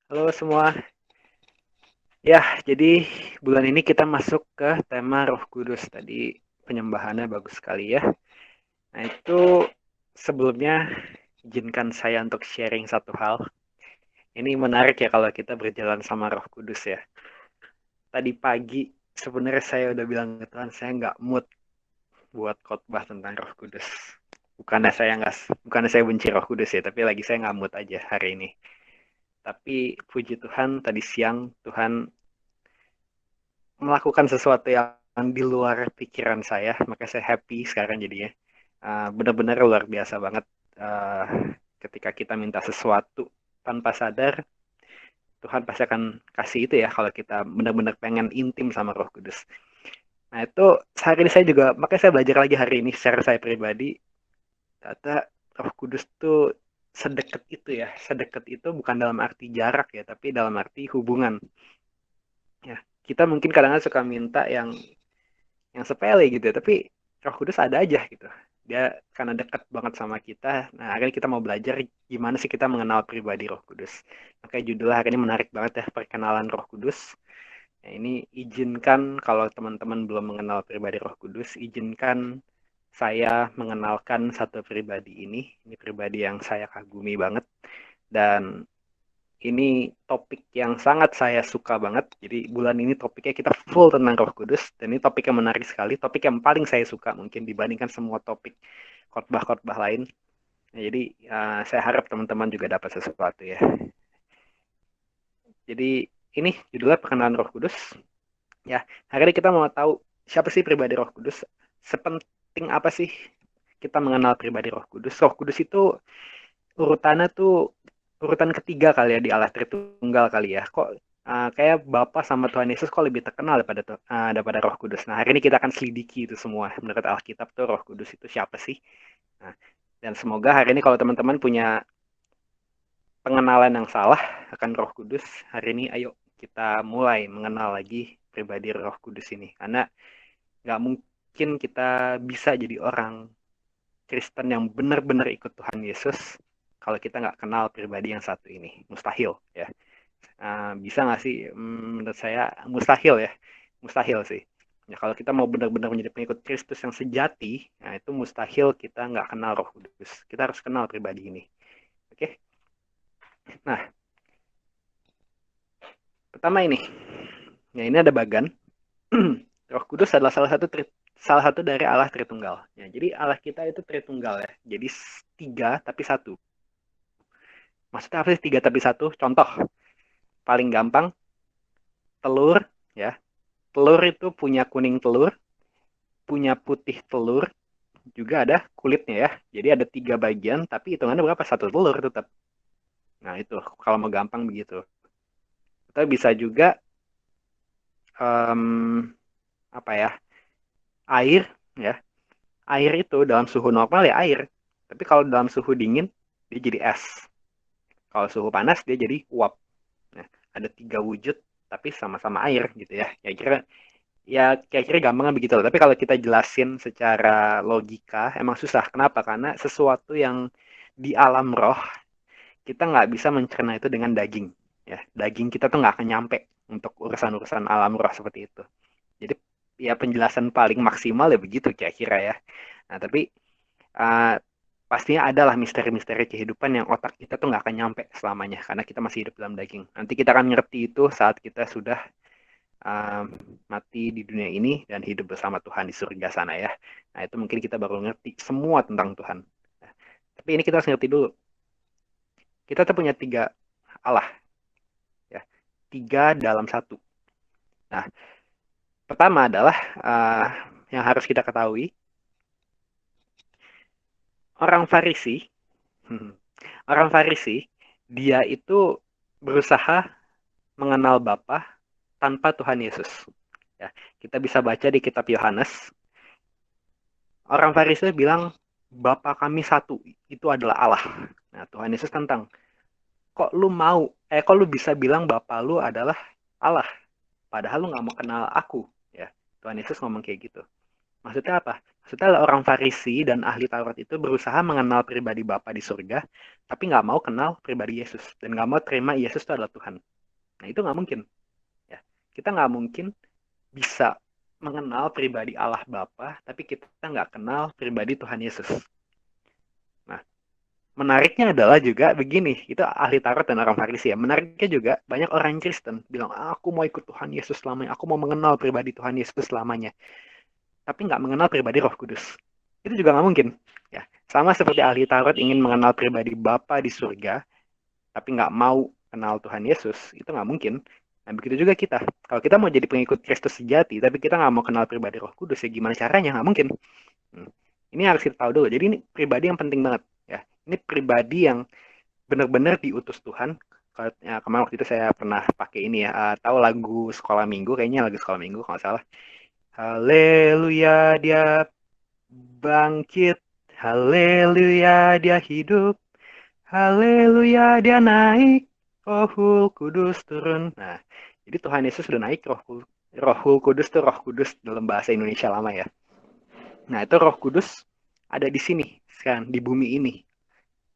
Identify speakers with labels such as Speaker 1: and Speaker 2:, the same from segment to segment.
Speaker 1: Halo semua. Ya, jadi bulan ini kita masuk ke tema Roh Kudus. Tadi penyembahannya bagus sekali ya. Nah, itu sebelumnya izinkan saya untuk sharing satu hal. Ini menarik ya kalau kita berjalan sama Roh Kudus ya. Tadi pagi sebenarnya saya udah bilang ke Tuhan, saya nggak mood buat khotbah tentang Roh Kudus. Bukannya saya benci Roh Kudus ya, tapi lagi saya nggak mood aja hari ini. Tapi puji Tuhan, tadi siang Tuhan melakukan sesuatu yang di luar pikiran saya, maka saya happy sekarang jadinya. Benar-benar luar biasa banget uh, ketika kita minta sesuatu tanpa sadar, Tuhan pasti akan kasih itu ya kalau kita benar-benar pengen intim sama Roh Kudus. Nah itu hari ini saya juga, makanya saya belajar lagi hari ini secara saya pribadi, ternyata Roh Kudus tuh sedekat itu ya, sedekat itu bukan dalam arti jarak ya, tapi dalam arti hubungan. Ya, kita mungkin kadang-kadang suka minta yang sepele gitu ya, tapi Roh Kudus ada aja gitu. Dia karena dekat banget sama kita. Nah, hari ini kita mau belajar gimana sih kita mengenal pribadi Roh Kudus. Makanya judulnya hari ini menarik banget ya, perkenalan Roh Kudus. Nah, ini izinkan kalau teman-teman belum mengenal pribadi Roh Kudus, izinkan saya mengenalkan satu pribadi ini. Ini pribadi yang saya kagumi banget dan ini topik yang sangat saya suka banget. Jadi bulan ini topiknya kita full tentang Roh Kudus. Dan ini topik yang menarik sekali. Topik yang paling saya suka mungkin dibandingkan semua topik khotbah-khotbah lain. Nah, jadi saya harap teman-teman juga dapat sesuatu ya. Jadi ini judulnya Perkenalan Roh Kudus. Ya, hari ini kita mau tahu siapa sih pribadi Roh Kudus. Sepenting apa sih kita mengenal pribadi Roh Kudus. Roh Kudus itu urutannya tuh urutan ketiga kali ya di Allah Tritunggal kali ya. Kok kayak Bapa sama Tuhan Yesus kok lebih terkenal daripada Roh Kudus. Nah, hari ini kita akan selidiki itu semua. Menurut Alkitab tuh Roh Kudus itu siapa sih? Nah, dan semoga hari ini kalau teman-teman punya pengenalan yang salah akan Roh Kudus, hari ini ayo kita mulai mengenal lagi pribadi Roh Kudus ini. Karena nggak mungkin kita bisa jadi orang Kristen yang benar-benar ikut Tuhan Yesus kalau kita nggak kenal pribadi yang satu ini. Mustahil ya. Bisa nggak sih? Menurut saya mustahil ya. Mustahil sih. Ya, kalau kita mau benar-benar menjadi pengikut Kristus yang sejati, nah itu mustahil kita nggak kenal Roh Kudus. Kita harus kenal pribadi ini. Oke? Nah, pertama ini. Ya, ini ada bagan. Roh Kudus adalah salah satu dari Allah Tritunggal. Ya, jadi Allah kita itu Tritunggal ya. Jadi tiga tapi satu. Maksudnya apa sih tiga tapi satu? Contoh paling gampang telur ya. Telur itu punya kuning telur, punya putih telur, juga ada kulitnya ya. Jadi ada tiga bagian, tapi hitungannya berapa? Satu telur tetap. Nah itu kalau mau gampang begitu. Kita bisa juga um, apa ya? Air ya. Air itu dalam suhu normal ya air. Tapi kalau dalam suhu dingin dia jadi es. Kalau suhu panas dia jadi uap. Nah, ada tiga wujud tapi sama-sama air gitu ya. Ya kira-kira gampangnya begitu loh. Tapi kalau kita jelasin secara logika emang susah. Kenapa? Karena sesuatu yang di alam roh kita nggak bisa mencerna itu dengan daging. Ya, daging kita tuh nggak akan nyampe untuk urusan-urusan alam roh seperti itu. Jadi ya penjelasan paling maksimal ya begitu kira-kira ya. Nah tapi uh, pastinya adalah misteri-misteri kehidupan yang otak kita tuh nggak akan nyampe selamanya karena kita masih hidup dalam daging. Nanti kita akan ngerti itu saat kita sudah um, mati di dunia ini dan hidup bersama Tuhan di surga sana ya. Nah itu mungkin kita baru ngerti semua tentang Tuhan. Nah, tapi ini kita harus ngerti dulu. Kita tuh punya tiga Allah ya, tiga dalam satu. Nah pertama adalah yang harus kita ketahui orang Farisi, orang Farisi dia itu berusaha mengenal Bapa tanpa Tuhan Yesus. Ya, kita bisa baca di kitab Yohanes. Orang Farisi bilang Bapa kami satu, itu adalah Allah. Nah, Tuhan Yesus tentang, kok lu bisa bilang Bapa lu adalah Allah, padahal lu nggak mau kenal aku, ya. Tuhan Yesus ngomong kayak gitu. Maksudnya apa? Maksudnya orang Farisi dan ahli Taurat itu berusaha mengenal pribadi Bapa di surga, tapi nggak mau kenal pribadi Yesus dan nggak mau terima Yesus itu adalah Tuhan. Nah itu nggak mungkin. Ya, kita nggak mungkin bisa mengenal pribadi Allah Bapa, tapi kita nggak kenal pribadi Tuhan Yesus. Nah, menariknya adalah juga begini, itu ahli Taurat dan orang Farisi ya. Menariknya juga banyak orang Kristen bilang, aku mau ikut Tuhan Yesus selamanya, aku mau mengenal pribadi Tuhan Yesus selamanya, tapi nggak mengenal pribadi Roh Kudus. Itu juga nggak mungkin. Ya, sama seperti ahli Taurat ingin mengenal pribadi Bapa di surga, tapi nggak mau kenal Tuhan Yesus, itu nggak mungkin. Nah, begitu juga kita. Kalau kita mau jadi pengikut Kristus sejati, tapi kita nggak mau kenal pribadi Roh Kudus, ya gimana caranya? Nggak mungkin. Hmm. Ini harus kita tahu dulu. Jadi ini pribadi yang penting banget. Ya, ini pribadi yang benar-benar diutus Tuhan. Ya, kemarin waktu itu saya pernah pakai ini ya, tahu lagu sekolah minggu, kayaknya lagu sekolah minggu kalau nggak salah. Haleluya, dia bangkit. Haleluya, dia hidup. Haleluya, dia naik. Rohul Kudus turun. Nah, jadi Tuhan Yesus sudah naik. Rohul Kudus tuh Roh Kudus dalam bahasa Indonesia lama ya. Nah, itu Roh Kudus ada di sini sekarang di bumi ini.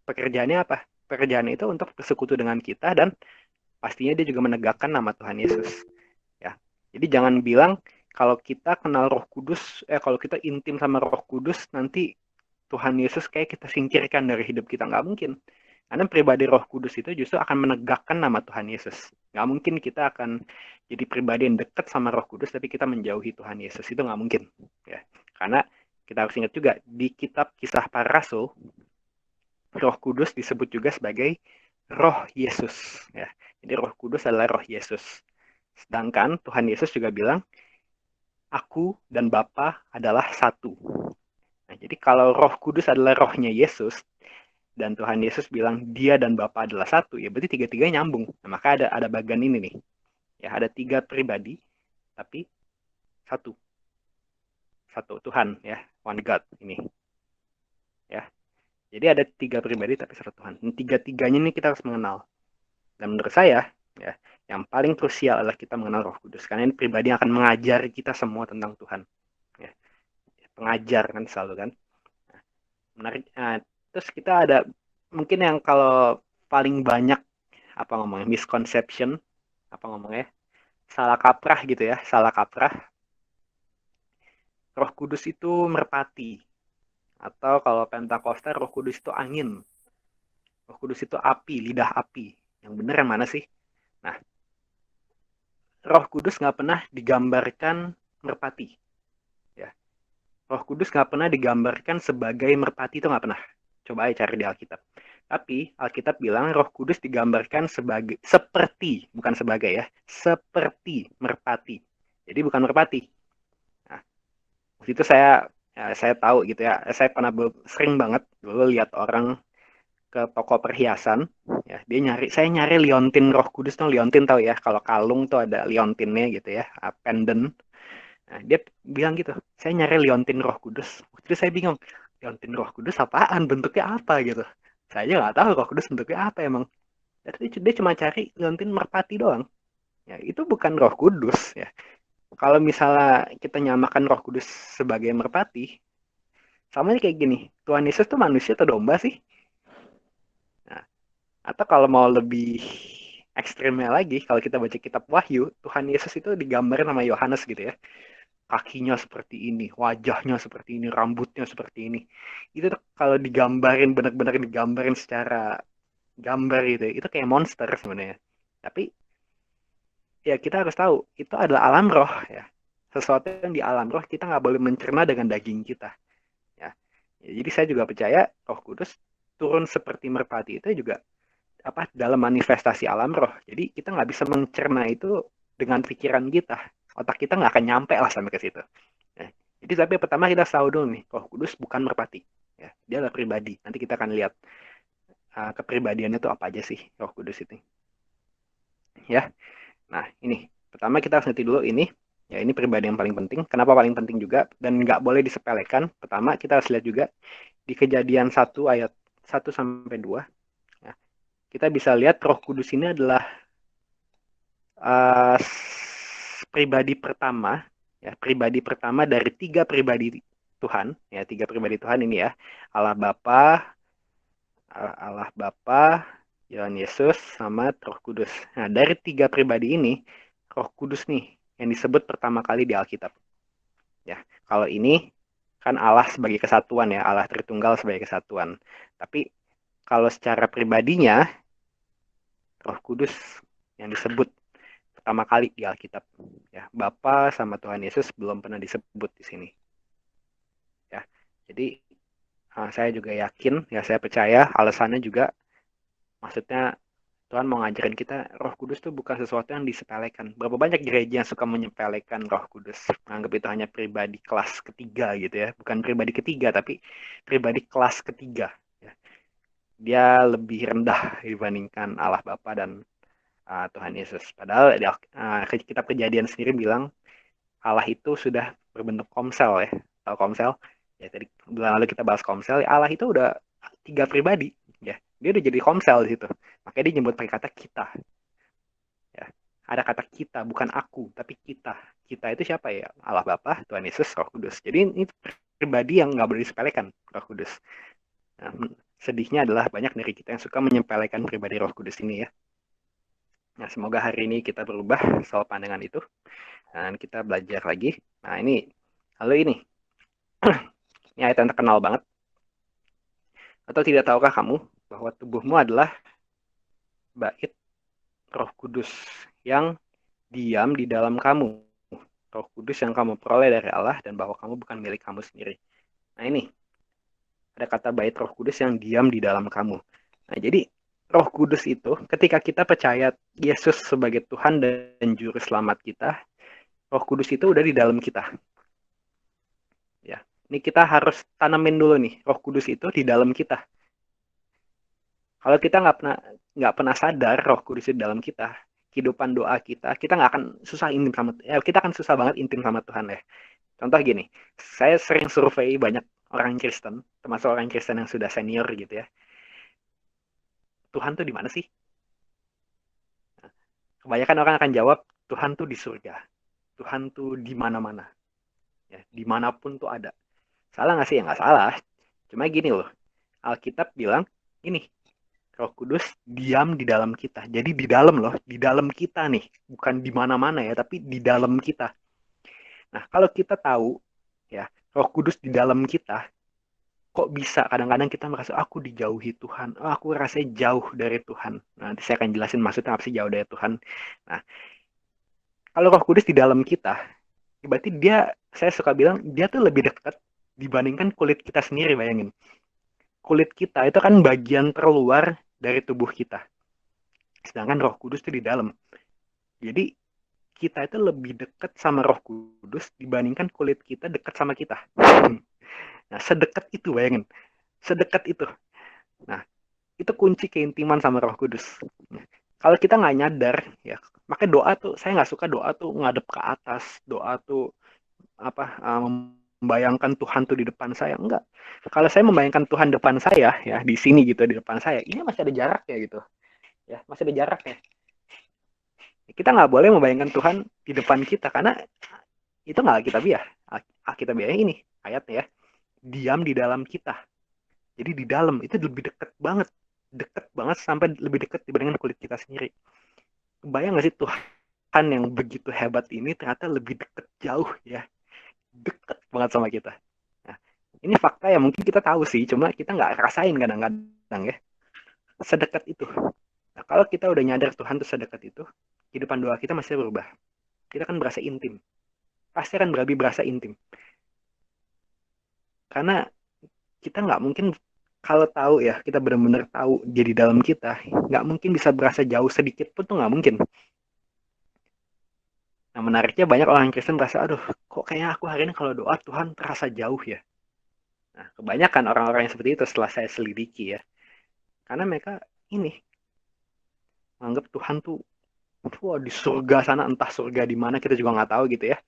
Speaker 1: Pekerjaannya apa? Pekerjaannya itu untuk bersekutu dengan kita dan pastinya dia juga menegakkan nama Tuhan Yesus. Ya. Jadi jangan bilang kalau kita kenal Roh Kudus, kalau kita intim sama Roh Kudus nanti Tuhan Yesus kayak kita singkirkan dari hidup kita. Nggak mungkin. Karena pribadi Roh Kudus itu justru akan menegakkan nama Tuhan Yesus. Nggak mungkin kita akan jadi pribadi yang dekat sama Roh Kudus, tapi kita menjauhi Tuhan Yesus. Itu nggak mungkin. Ya. Karena kita harus ingat juga, di kitab Kisah Para Rasul, Roh Kudus disebut juga sebagai Roh Yesus. Ya. Jadi Roh Kudus adalah Roh Yesus. Sedangkan Tuhan Yesus juga bilang, Aku dan Bapa adalah satu. Nah, jadi kalau Roh Kudus adalah rohnya Yesus, dan Tuhan Yesus bilang dia dan Bapa adalah satu, ya berarti tiga-tiganya nyambung. Nah, maka ada bagian ini nih. Ya, ada tiga pribadi, tapi satu. Satu Tuhan, ya. One God ini. Ya. Jadi ada tiga pribadi tapi satu Tuhan. Tiga-tiganya ini kita harus mengenal. Dan menurut saya, ya, yang paling krusial adalah kita mengenal Roh Kudus. Karena ini pribadi yang akan mengajari kita semua tentang Tuhan. Ya. Pengajar kan selalu kan. Nah, menarik. Nah, terus kita ada mungkin yang kalau paling banyak apa ngomongnya misconception apa ngomongnya salah kaprah gitu ya, salah kaprah. Roh Kudus itu merpati, atau kalau Pentakosta Roh Kudus itu angin, Roh Kudus itu api, lidah api. Yang benar yang mana sih? Nah, Roh Kudus nggak pernah digambarkan merpati, ya. Roh Kudus nggak pernah digambarkan sebagai merpati, itu nggak pernah. Coba aja cari di Alkitab. Tapi Alkitab bilang Roh Kudus digambarkan sebagai seperti, bukan sebagai ya, seperti merpati. Jadi bukan merpati. Nah, waktu itu saya tahu gitu ya, saya pernah sering banget dulu lihat orang ke toko perhiasan, ya dia saya nyari liontin Roh Kudus tuh. Liontin tahu ya, kalau kalung tuh ada liontinnya gitu ya, pendant. Nah, dia bilang gitu, saya nyari liontin Roh Kudus. Waktu itu saya bingung, liontin Roh Kudus apaan, bentuknya apa gitu. Saya aja nggak tahu Roh Kudus bentuknya apa emang. Jadi dia cuma cari liontin merpati doang. Ya, itu bukan Roh Kudus ya. Kalau misalnya kita nyamakan Roh Kudus sebagai merpati, sama kayak gini, Tuhan Yesus tuh manusia atau domba sih? Nah, atau kalau mau lebih ekstrimnya lagi, kalau kita baca kitab Wahyu, Tuhan Yesus itu digambarin sama Yohanes gitu ya. Kakinya seperti ini, wajahnya seperti ini, rambutnya seperti ini. Itu tuh kalau digambarin, benar-benar digambarin secara gambar gitu ya, itu kayak monster sebenarnya. Tapi ya kita harus tahu, itu adalah alam roh ya. Sesuatu yang di alam roh kita nggak boleh mencerna dengan daging kita. Ya. Ya, jadi saya juga percaya Roh Kudus turun seperti merpati itu juga apa dalam manifestasi alam roh. Jadi kita nggak bisa mencerna itu dengan pikiran kita. Otak kita nggak akan nyampe lah sampai ke situ. Ya. Jadi tapi pertama kita tahu dulu nih, Roh Kudus bukan merpati. Ya, dia adalah pribadi. Nanti kita akan lihat kepribadiannya itu apa aja sih Roh Kudus itu. Ya, nah ini pertama kita harus ngerti dulu ini. Ya ini pribadi yang paling penting. Kenapa paling penting juga dan nggak boleh disepelekan. Pertama kita harus lihat juga di Kejadian 1 ayat 1 sampai 2. Ya, kita bisa lihat Roh Kudus ini adalah pribadi pertama, ya pribadi pertama dari tiga pribadi Tuhan, ya tiga pribadi Tuhan ini ya, Allah Bapa, Tuhan Yesus, sama Roh Kudus. Nah, dari tiga pribadi ini, Roh Kudus nih yang disebut pertama kali di Alkitab. Ya, kalau ini kan Allah sebagai kesatuan ya, Allah Tritunggal sebagai kesatuan. Tapi kalau secara pribadinya, Roh Kudus yang disebut pertama kali di Alkitab. Ya, Bapa sama Tuhan Yesus belum pernah disebut di sini. Ya, jadi saya juga yakin, ya saya percaya alasannya juga, maksudnya Tuhan mau ngajarin kita Roh Kudus tuh bukan sesuatu yang disepelekan. Berapa banyak gereja yang suka menyepelekan Roh Kudus, menganggap itu hanya pribadi kelas ketiga gitu ya, bukan pribadi ketiga tapi pribadi kelas ketiga. Ya. Dia lebih rendah dibandingkan Allah Bapa dan Tuhan Yesus. Padahal kitab Kejadian sendiri bilang Allah itu sudah berbentuk komsel ya. Tahu komsel? Ya tadi bulan lalu kita bahas komsel. Allah itu udah tiga pribadi ya. Dia udah jadi komsel di situ. Makanya dia nyebut pakai kata kita. Ya. Ada kata kita, bukan aku, tapi kita. Kita itu siapa ya? Allah Bapa, Tuhan Yesus, Roh Kudus. Jadi ini pribadi yang nggak boleh disepelekan, Roh Kudus. Nah, sedihnya adalah banyak dari kita yang suka menyepelekan pribadi Roh Kudus ini ya. Nah, semoga hari ini kita berubah soal pandangan itu. Dan kita belajar lagi. Nah, ini ayat yang terkenal banget. Atau tidak tahukah kamu bahwa tubuhmu adalah bait Roh Kudus yang diam di dalam kamu. Roh Kudus yang kamu peroleh dari Allah dan bahwa kamu bukan milik kamu sendiri. Nah ini, ada kata bait Roh Kudus yang diam di dalam kamu. Nah jadi Roh Kudus itu ketika kita percaya Yesus sebagai Tuhan dan Juru Selamat kita, Roh Kudus itu udah di dalam kita. Ya, ini kita harus tanamin dulu nih, Roh Kudus itu di dalam kita. Kalau kita nggak pernah sadar Roh Kudus di dalam kita, kehidupan doa kita nggak akan susah intim sama, kita akan susah banget intim sama Tuhan ya. Contoh gini, saya sering survei banyak orang Kristen, termasuk orang Kristen yang sudah senior gitu ya. Tuhan tuh di mana sih? Kebanyakan orang akan jawab, Tuhan tuh di surga. Tuhan tuh di mana-mana. Ya, dimanapun tuh ada. Salah nggak sih? Ya nggak salah. Cuma gini loh, Alkitab bilang, ini, Roh Kudus diam di dalam kita. Jadi di dalam loh, di dalam kita nih. Bukan di mana-mana ya, tapi di dalam kita. Nah, kalau kita tahu, ya, Roh Kudus di dalam kita, kok bisa kadang-kadang kita merasa aku dijauhi Tuhan, aku rasanya jauh dari Tuhan. Nah, nanti saya akan jelasin maksudnya apa sih jauh dari Tuhan. Nah, kalau Roh Kudus di dalam kita, berarti saya suka bilang dia tuh lebih dekat dibandingkan kulit kita sendiri. Bayangin, kulit kita itu kan bagian terluar dari tubuh kita, sedangkan Roh Kudus itu di dalam. Jadi kita itu lebih dekat sama Roh Kudus dibandingkan kulit kita dekat sama kita. Nah, sedekat itu, bayangin, sedekat itu. Nah, itu kunci keintiman sama Roh Kudus. Nah, kalau kita nggak nyadar, ya, makanya doa tuh, saya nggak suka doa tuh ngadep ke atas, doa tuh membayangkan Tuhan tuh di depan saya. Enggak. Kalau saya membayangkan Tuhan depan saya, ya di sini gitu, di depan saya, ini masih ada jarak ya gitu, ya masih ada jarak ya. Kita nggak boleh membayangkan Tuhan di depan kita karena itu nggak Alkitabiah. Alkitabiah ini ayatnya ya, diam di dalam kita. Jadi di dalam itu lebih dekat banget sampai lebih dekat dibandingkan kulit kita sendiri. Kebayang nggak sih Tuhan yang begitu hebat ini ternyata lebih dekat jauh ya, dekat banget sama kita. Nah, ini fakta yang mungkin kita tahu sih, cuma kita nggak rasain kadang-kadang ya, sedekat itu. Nah, kalau kita udah nyadar Tuhan tuh sedekat itu, kehidupan doa kita masih berubah. Kita akan berasa intim, pasti akan berasa intim. Karena kita nggak mungkin, kalau tahu ya, kita benar-benar tahu dia di dalam kita, nggak mungkin bisa berasa jauh sedikit pun tuh nggak mungkin. Nah, menariknya banyak orang Kristen merasa, aduh, kok kayaknya aku hari ini kalau doa Tuhan terasa jauh ya. Nah, kebanyakan orang-orang yang seperti itu setelah saya selidiki ya, karena mereka ini menganggap Tuhan tuh, wah di surga sana, entah surga di mana kita juga nggak tahu gitu ya.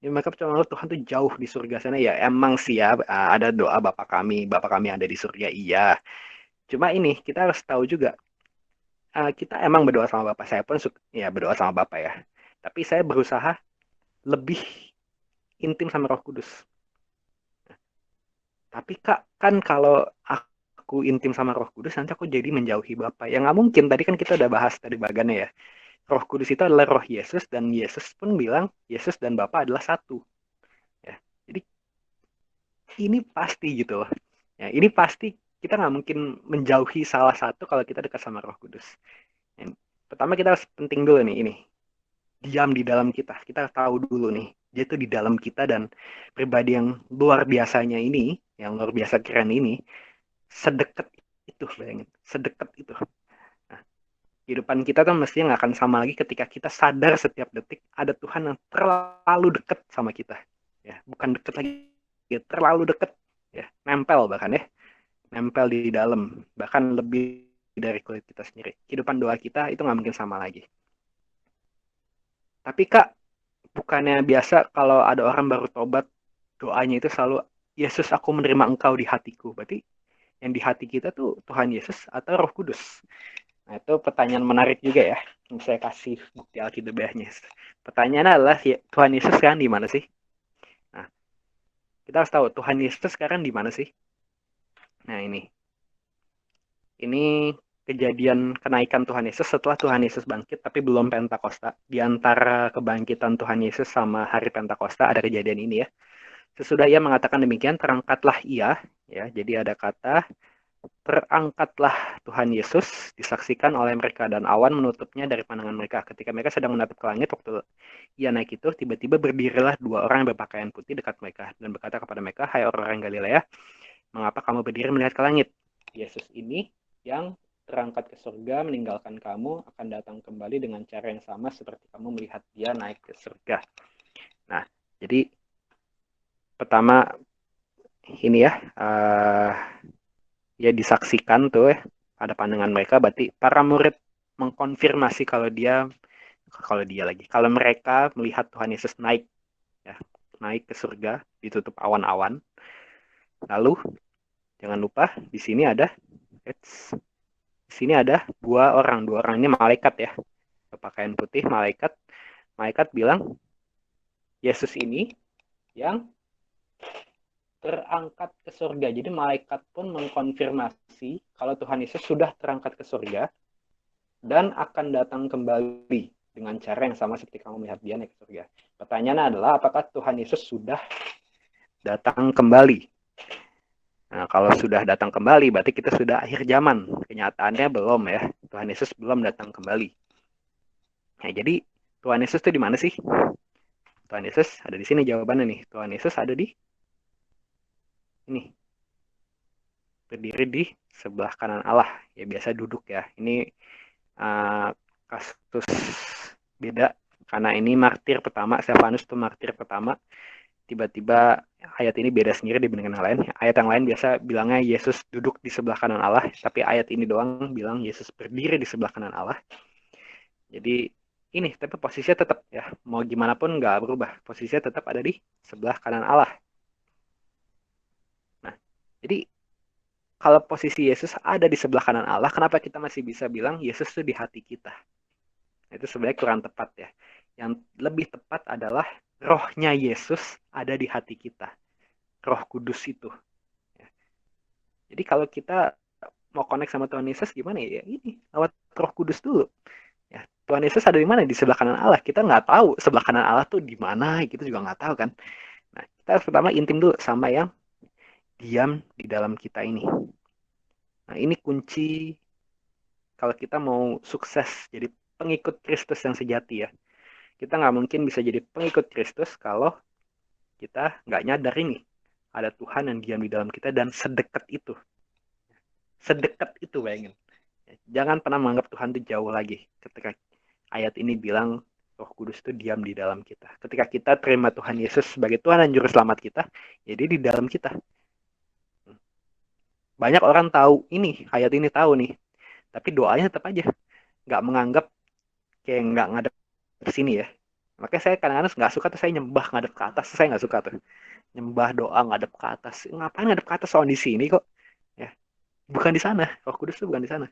Speaker 1: Ya, mereka percaya menganggap Tuhan tuh jauh di surga sana. Ya emang sih ya, ada doa Bapa kami yang ada di surga, iya. Cuma ini kita harus tahu juga, kita emang berdoa sama Bapak. Saya pun ya berdoa sama Bapak ya. Tapi saya berusaha lebih intim sama Roh Kudus. Tapi Kak, kan kalau aku intim sama Roh Kudus, nanti aku jadi menjauhi Bapa. Ya nggak mungkin, tadi kan kita udah bahas tadi bagannya ya. Roh Kudus itu adalah roh Yesus, dan Yesus pun bilang Yesus dan Bapa adalah satu. Ya. Jadi ini pasti gitu loh. Ya, ini pasti kita nggak mungkin menjauhi salah satu kalau kita dekat sama Roh Kudus. Ya, pertama kita harus penting dulu nih ini. Diam di dalam kita. Kita tahu dulu nih, dia itu di dalam kita, dan pribadi yang luar biasanya ini, yang luar biasa keren ini, sedekat itu, bayangin, sedekat itu. Nah, kehidupan kita tuh mestinya nggak akan sama lagi ketika kita sadar setiap detik ada Tuhan yang terlalu dekat sama kita. Ya, bukan dekat lagi, ya, terlalu dekat, ya, nempel bahkan ya, nempel di dalam, bahkan lebih dari kulit kita sendiri. Kehidupan doa kita itu nggak mungkin sama lagi. Tapi Kak, bukannya biasa kalau ada orang baru tobat, doanya itu selalu, Yesus aku menerima engkau di hatiku. Berarti yang di hati kita tuh Tuhan Yesus atau Roh Kudus? Nah, itu pertanyaan menarik juga ya. Saya kasih bukti alkitabiahnya. Pertanyaannya adalah, ya, Tuhan Yesus sekarang di mana sih? Nah, kita harus tahu Tuhan Yesus sekarang di mana sih? Nah, ini kejadian kenaikan Tuhan Yesus setelah Tuhan Yesus bangkit, tapi belum Pentakosta. Di antara kebangkitan Tuhan Yesus sama hari Pentakosta ada kejadian ini ya. Sesudah ia mengatakan demikian, terangkatlah ia. Ya, jadi ada kata terangkatlah Tuhan Yesus, disaksikan oleh mereka, dan awan menutupnya dari pandangan mereka. Ketika mereka sedang menatap ke langit, waktu ia naik itu, tiba-tiba berdirilah dua orang yang berpakaian putih dekat mereka, dan berkata kepada mereka, hai orang Galilea, mengapa kamu berdiri melihat ke langit? Yesus ini yang terangkat ke surga meninggalkan kamu akan datang kembali dengan cara yang sama seperti kamu melihat dia naik ke surga. Nah, jadi pertama ini ya, ya disaksikan tuh ya, ada pandangan mereka, berarti para murid mengkonfirmasi kalau mereka melihat Tuhan Yesus naik, ya, naik ke surga ditutup awan-awan. Lalu jangan lupa di sini ada dua orang ini malaikat ya, berpakaian putih, malaikat bilang Yesus ini yang terangkat ke surga. Jadi malaikat pun mengkonfirmasi kalau Tuhan Yesus sudah terangkat ke surga dan akan datang kembali dengan cara yang sama seperti kamu melihat dia naik ke surga. Pertanyaannya adalah, apakah Tuhan Yesus sudah datang kembali? Nah, kalau sudah datang kembali, berarti kita sudah akhir zaman. Kenyataannya belum ya. Tuhan Yesus belum datang kembali. Nah, jadi Tuhan Yesus itu di mana sih? Tuhan Yesus ada di sini jawabannya nih. Tuhan Yesus ada di ini, berdiri di sebelah kanan Allah. Ya biasa duduk ya. Ini kasus beda karena ini martir pertama, Stefanus itu martir pertama. Tiba-tiba ayat ini beda sendiri dibandingkan yang lain. Ayat yang lain biasa bilangnya Yesus duduk di sebelah kanan Allah, tapi ayat ini doang bilang Yesus berdiri di sebelah kanan Allah. Jadi ini, tapi posisinya tetap ya, mau gimana pun nggak berubah. Posisinya tetap ada di sebelah kanan Allah. Nah, jadi kalau posisi Yesus ada di sebelah kanan Allah, kenapa kita masih bisa bilang Yesus itu di hati kita? Itu sebenarnya kurang tepat ya. Yang lebih tepat adalah rohnya Yesus ada di hati kita. Roh Kudus itu. Ya. Jadi kalau kita mau connect sama Tuhan Yesus gimana ya? Ya ini, lewat Roh Kudus dulu. Ya, Tuhan Yesus ada di mana? Di sebelah kanan Allah. Kita nggak tahu sebelah kanan Allah tuh di mana, gitu juga nggak tahu kan. Nah, kita harus pertama intim dulu sama yang diam di dalam kita ini. Nah, ini kunci kalau kita mau sukses jadi pengikut Kristus yang sejati ya. Kita nggak mungkin bisa jadi pengikut Kristus kalau kita nggak nyadar ini ada Tuhan yang diam di dalam kita dan sedekat itu. Sedekat itu, bayangin. Jangan pernah menganggap Tuhan itu jauh lagi. Ketika ayat ini bilang Roh Kudus itu diam di dalam kita. Ketika kita terima Tuhan Yesus sebagai Tuhan dan Juru Selamat kita, jadi di dalam kita. Banyak orang tahu ini, ayat ini tahu nih, tapi doanya tetap aja nggak menganggap, kayak nggak ngadep ke sini ya. Makanya saya kadang-kadang nggak suka tuh, saya nyembah ngadep ke atas, saya nggak suka tuh. Nyembah doa ngadep ke atas. Ngapain ngadep ke atas, soal di sini kok. Ya, bukan di sana. Roh Kudus tuh bukan di sana.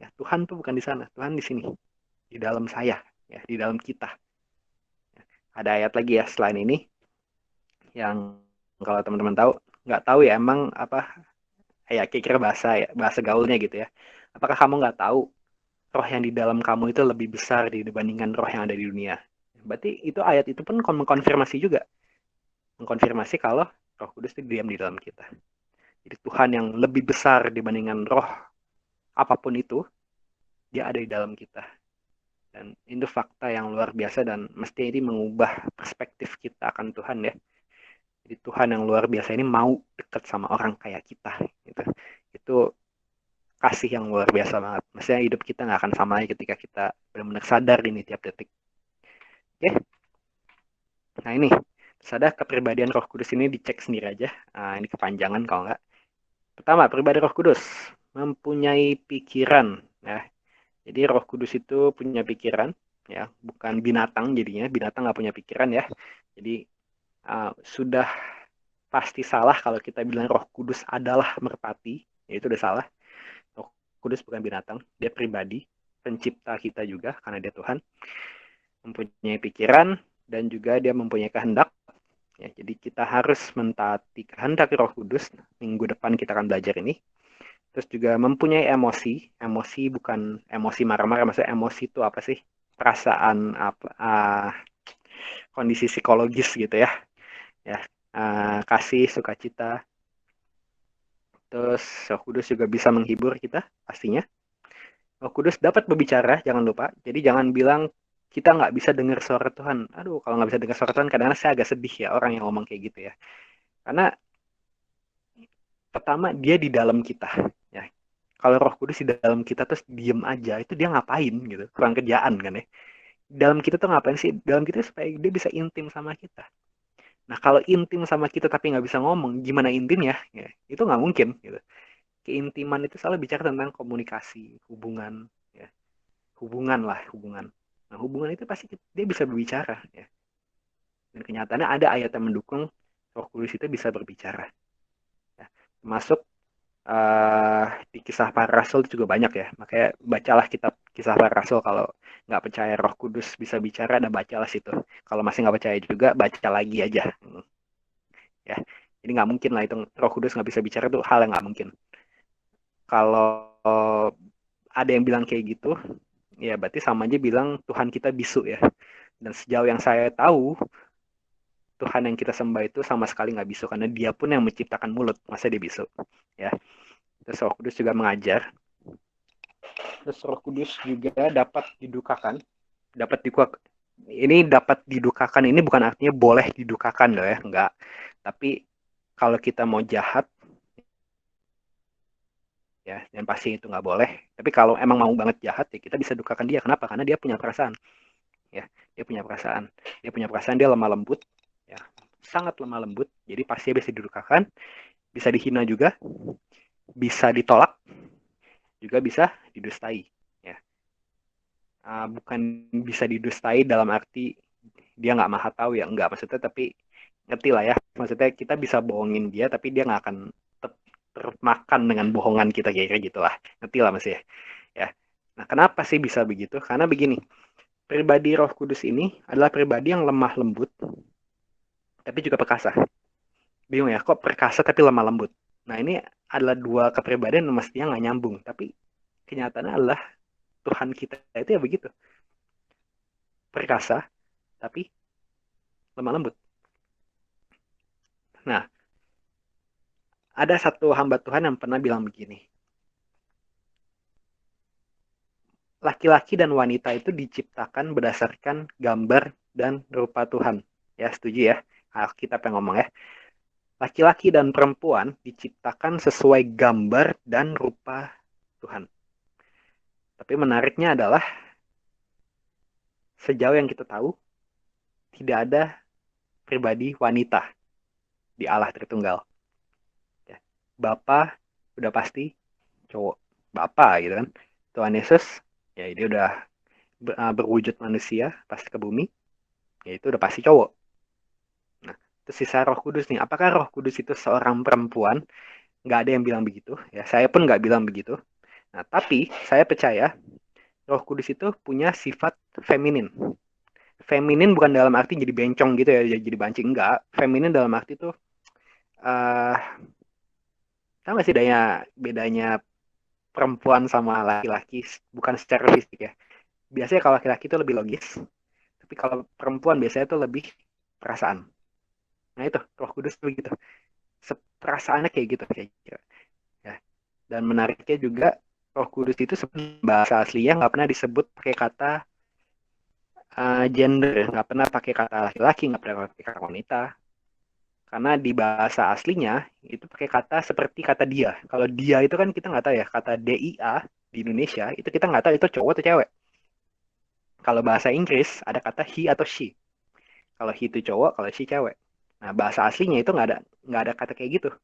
Speaker 1: Ya, Tuhan tuh bukan di sana. Tuhan di sini, di dalam saya, ya, di dalam kita. Ada ayat lagi ya selain ini yang kalau teman-teman tahu, nggak tahu ya emang apa ya kira-kira bahasa gaulnya gitu ya. Apakah kamu nggak tahu roh yang di dalam kamu itu lebih besar dibandingkan roh yang ada di dunia? Berarti itu ayat itu pun mengkonfirmasi juga, mengkonfirmasi kalau Roh Kudus itu diam di dalam kita. Jadi Tuhan yang lebih besar dibandingkan roh apapun itu, dia ada di dalam kita. Dan itu fakta yang luar biasa dan mesti ini mengubah perspektif kita akan Tuhan ya. Jadi Tuhan yang luar biasa ini mau dekat sama orang kayak kita gitu. Itu kasih yang luar biasa banget. Maksudnya hidup kita nggak akan sama lagi ketika kita benar-benar sadar ini tiap detik. Oke, nah ini sadar kepribadian Roh Kudus ini dicek sendiri aja. Nah, ini kepanjangan kalau nggak. Pertama, pribadi Roh Kudus mempunyai pikiran. Ya, jadi Roh Kudus itu punya pikiran, ya, bukan binatang jadinya. Binatang nggak punya pikiran ya. Jadi sudah pasti salah kalau kita bilang Roh Kudus adalah merpati, ya itu udah salah. Roh Kudus bukan binatang, dia pribadi, pencipta kita juga karena dia Tuhan, mempunyai pikiran dan juga dia mempunyai kehendak. Ya, jadi kita harus mentaati kehendak Roh Kudus. Minggu depan kita akan belajar ini. Terus juga mempunyai emosi. Emosi bukan emosi marah-marah, maksudnya emosi itu apa sih? Perasaan apa? Kondisi psikologis gitu ya. Ya, kasih, sukacita. Terus Roh Kudus juga bisa menghibur kita pastinya. Roh Kudus dapat berbicara, jangan lupa. Jadi jangan bilang kita nggak bisa dengar suara Tuhan. Aduh, kalau nggak bisa dengar suara Tuhan, kadang-kadang saya agak sedih ya orang yang ngomong kayak gitu ya. Karena pertama dia di dalam kita. Ya, kalau Roh Kudus di dalam kita terus diem aja, itu dia ngapain gitu? Kurang kerjaan kan ya. Dalam kita tuh ngapain sih? Dalam kita supaya dia bisa intim sama kita. Nah, kalau intim sama kita tapi nggak bisa ngomong, gimana intimnya? Ya, itu nggak mungkin gitu. Keintiman itu selalu bicara tentang komunikasi, hubungan, ya. Hubungan lah, hubungan. Nah, hubungan itu pasti dia bisa berbicara, ya. Dan kenyataannya ada ayat yang mendukung Roh Kudus itu bisa berbicara. Ya. Termasuk di kisah para rasul itu juga banyak ya. Makanya bacalah kitab kisah para rasul kalau nggak percaya Roh Kudus bisa bicara, dan bacalah situ. Kalau masih nggak percaya juga, baca lagi aja. Ya, jadi nggak mungkin lah itu Roh Kudus nggak bisa bicara, itu hal yang nggak mungkin. Kalau ada yang bilang kayak gitu, ya berarti sama aja bilang Tuhan kita bisu ya. Dan sejauh yang saya tahu, Tuhan yang kita sembah itu sama sekali nggak bisu karena Dia pun yang menciptakan mulut, masa dia bisu? Ya. Terus Roh Kudus juga mengajar. Terus Roh Kudus juga dapat didukakan, dapat didukakan. Ini dapat didukakan ini bukan artinya boleh didukakan loh ya, enggak. Tapi kalau kita mau jahat ya, dan pasti itu nggak boleh. Tapi kalau emang mau banget jahat ya kita bisa dukakan dia. Kenapa? Karena dia punya perasaan. Ya, dia punya perasaan. Dia punya perasaan, dia lemah lembut. Ya, sangat lemah lembut. Jadi pasti bisa didukakan, bisa dihina juga, bisa ditolak, juga bisa didustai. Ya, bukan bisa didustai dalam arti dia nggak maha tahu ya, nggak maksudnya, tapi ngerti lah ya. Maksudnya kita bisa bohongin dia, tapi dia nggak akan termakan dengan bohongan kita kira-kira gitulah. Ngerti lah masih ya. Ya. Nah, kenapa sih bisa begitu? Karena begini, pribadi Roh Kudus ini adalah pribadi yang lemah lembut, tapi juga perkasa. Bingung ya, kok perkasa tapi lemah lembut? Nah, ini adalah dua kepribadian yang mestinya nggak nyambung, tapi kenyataannya adalah Tuhan kita itu ya begitu. Perkasa, tapi lemah lembut. Nah, ada satu hamba Tuhan yang pernah bilang begini, laki-laki dan wanita itu diciptakan berdasarkan gambar dan rupa Tuhan. Ya, setuju ya? Alkitab yang ngomong ya. Laki-laki dan perempuan diciptakan sesuai gambar dan rupa Tuhan. Tapi menariknya adalah sejauh yang kita tahu, tidak ada pribadi wanita di Allah Tritunggal. Ya. Bapa udah pasti cowok. Bapa gitu kan. Tuhan Yesus, ya dia udah berwujud manusia pasti ke bumi, ya itu udah pasti cowok. Nah, itu sisa Roh Kudus nih. Apakah Roh Kudus itu seorang perempuan? Nggak ada yang bilang begitu. Ya, saya pun nggak bilang begitu. Nah, tapi saya percaya Roh Kudus itu punya sifat feminin. Feminin bukan dalam arti jadi bencong gitu ya, jadi banci, enggak. Feminin dalam arti tuh eh tahu nggak sih bedanya perempuan sama laki-laki, bukan secara fisik ya. Biasanya kalau laki-laki itu lebih logis, tapi kalau perempuan biasanya itu lebih perasaan. Nah itu Roh Kudus tuh gitu, perasaannya kayak gitu kayak gitu. Ya. Dan menariknya juga Roh Kudus itu sebenarnya bahasa aslinya nggak pernah disebut pakai kata gender, nggak pernah pakai kata laki-laki, nggak pernah pakai kata wanita. Karena di bahasa aslinya itu pakai kata seperti kata dia. Kalau dia itu kan kita nggak tahu ya, kata dia di Indonesia itu kita nggak tahu itu cowok atau cewek. Kalau bahasa Inggris ada kata he atau she. Kalau he itu cowok, kalau she cewek. Nah bahasa aslinya itu nggak ada kata kayak gitu.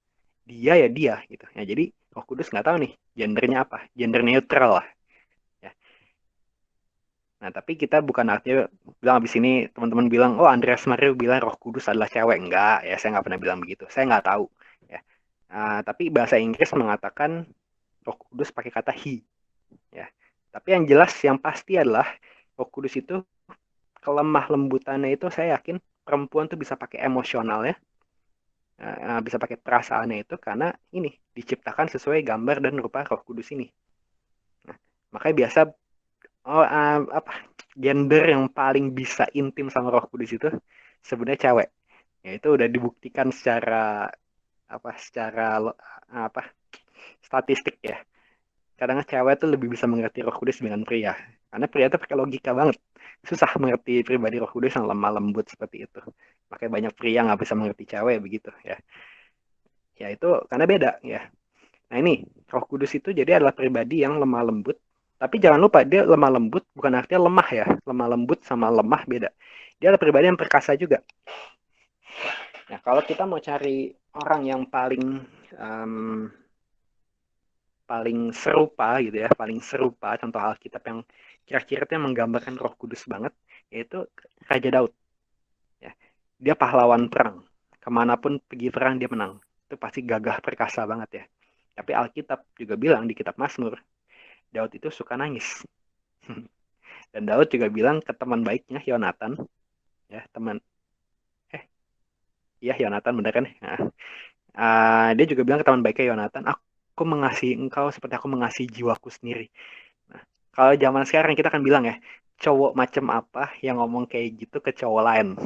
Speaker 1: Dia ya dia gitu. Ya jadi Roh Kudus nggak tahu nih gendernya apa, gender neutral lah. Ya. Nah tapi kita bukan artinya bilang abis ini teman-teman bilang oh Andreas Mario bilang Roh Kudus adalah cewek. Enggak ya, saya nggak pernah bilang begitu. Saya nggak tahu. Ya. Tapi bahasa Inggris mengatakan Roh Kudus pakai kata he. Ya. Tapi yang jelas yang pasti adalah Roh Kudus itu kelemah lembutannya itu saya yakin perempuan tuh bisa pakai emosional ya, bisa pakai perasaannya itu karena ini diciptakan sesuai gambar dan rupa Roh Kudus ini. Nah, makanya biasa apa gender yang paling bisa intim sama Roh Kudus itu sebenarnya cewek. Ya itu udah dibuktikan secara apa statistik ya. Kadang cewek tuh lebih bisa mengerti Roh Kudus dengan pria. Karena pria tuh pakai logika banget. Susah mengerti pribadi Roh Kudus yang lemah lembut seperti itu. Makanya banyak pria nggak bisa mengerti cewek begitu ya. Ya itu karena beda ya. Nah ini Roh Kudus itu jadi adalah pribadi yang lemah lembut. Tapi jangan lupa dia lemah lembut bukan artinya lemah ya. Lemah lembut sama lemah beda. Dia adalah pribadi yang perkasa juga. Nah kalau kita mau cari orang yang um, paling serupa gitu ya, paling serupa contoh Alkitab yang kira-kira menggambarkan Roh Kudus banget, yaitu Raja Daud. Ya. Dia pahlawan perang, kemanapun pergi perang dia menang. Itu pasti gagah perkasa banget ya. Tapi Alkitab juga bilang di kitab Mazmur, Daud itu suka nangis. Dan Daud juga bilang ke teman baiknya Yonatan, ya teman, iya Yonatan bener kan? Nah, dia juga bilang ke teman baiknya Yonatan, aku mengasihi engkau seperti aku mengasihi jiwaku sendiri. Nah, kalau zaman sekarang kita kan bilang ya, cowok macam apa yang ngomong kayak gitu ke cowok lain.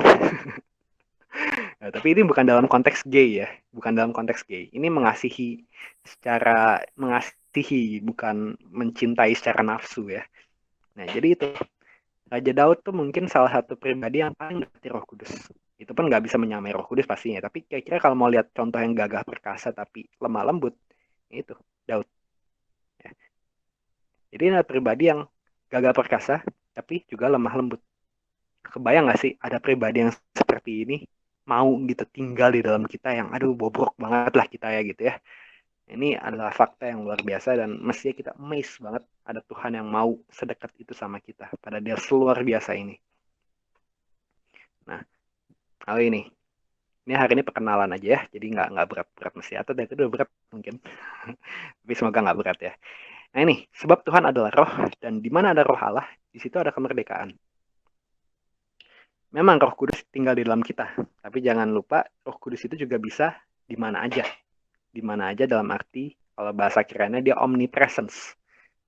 Speaker 1: Nah, tapi ini bukan dalam konteks gay ya, bukan dalam konteks gay. Ini mengasihi, bukan mencintai secara nafsu ya. Nah, jadi itu Raja Daud tuh mungkin salah satu pribadi yang paling dekat Roh Kudus. Itu pun nggak bisa menyamai Roh Kudus pastinya. Tapi kira-kira kalau mau lihat contoh yang gagah perkasa tapi lemah lembut, itu Daud. Ya. Jadi ini adalah pribadi yang gagah perkasa tapi juga lemah lembut. Kebayang nggak sih ada pribadi yang seperti ini mau gitu tinggal di dalam kita yang aduh bobrok banget lah kita ya gitu ya. Ini adalah fakta yang luar biasa dan mestinya kita amazed banget ada Tuhan yang mau sedekat itu sama kita pada dia luar biasa ini. Nah, kali ini hari ini perkenalan aja ya, jadi nggak berat-berat mesti atau dari itu udah berat mungkin, tapi semoga nggak berat ya. Nah ini sebab Tuhan adalah Roh dan di mana ada Roh Allah di situ ada kemerdekaan. Memang Roh Kudus tinggal di dalam kita, tapi jangan lupa Roh Kudus itu juga bisa di mana aja. Di mana aja dalam arti kalau bahasa kiranya dia omnipresence.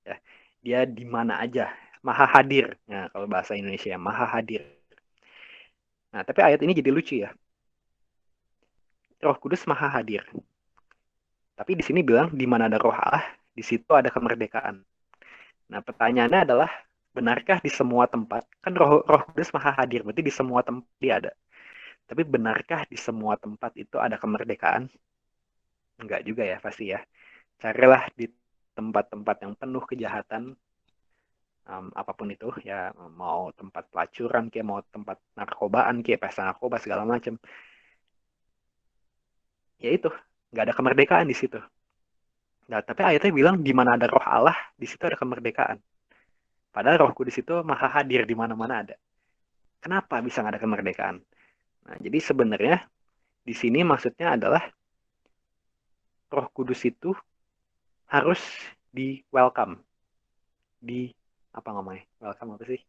Speaker 1: Ya. Dia di mana aja, maha hadir. Nah, kalau bahasa Indonesia ya, maha hadir. Nah, tapi ayat ini jadi lucu ya. Roh Kudus maha hadir. Tapi di sini bilang di mana ada Roh Allah, di situ ada kemerdekaan. Nah, pertanyaannya adalah benarkah di semua tempat? Kan Roh Kudus maha hadir, berarti di semua tempat dia ada. Tapi benarkah di semua tempat itu ada kemerdekaan? Enggak juga ya pasti ya. Carilah di tempat-tempat yang penuh kejahatan, apapun itu ya, mau tempat pelacuran kayak mau tempat narkobaan kayak pesta narkoba segala macam. Ya itu nggak ada kemerdekaan di situ. Nah, tapi ayatnya bilang di mana ada Roh Allah, di situ ada kemerdekaan. Padahal Roh Kudus itu maha hadir di mana-mana ada. Kenapa bisa nggak ada kemerdekaan? Nah, jadi sebenarnya di sini maksudnya adalah Roh Kudus itu harus di welcome, di apa namanya? Welcome apa sih?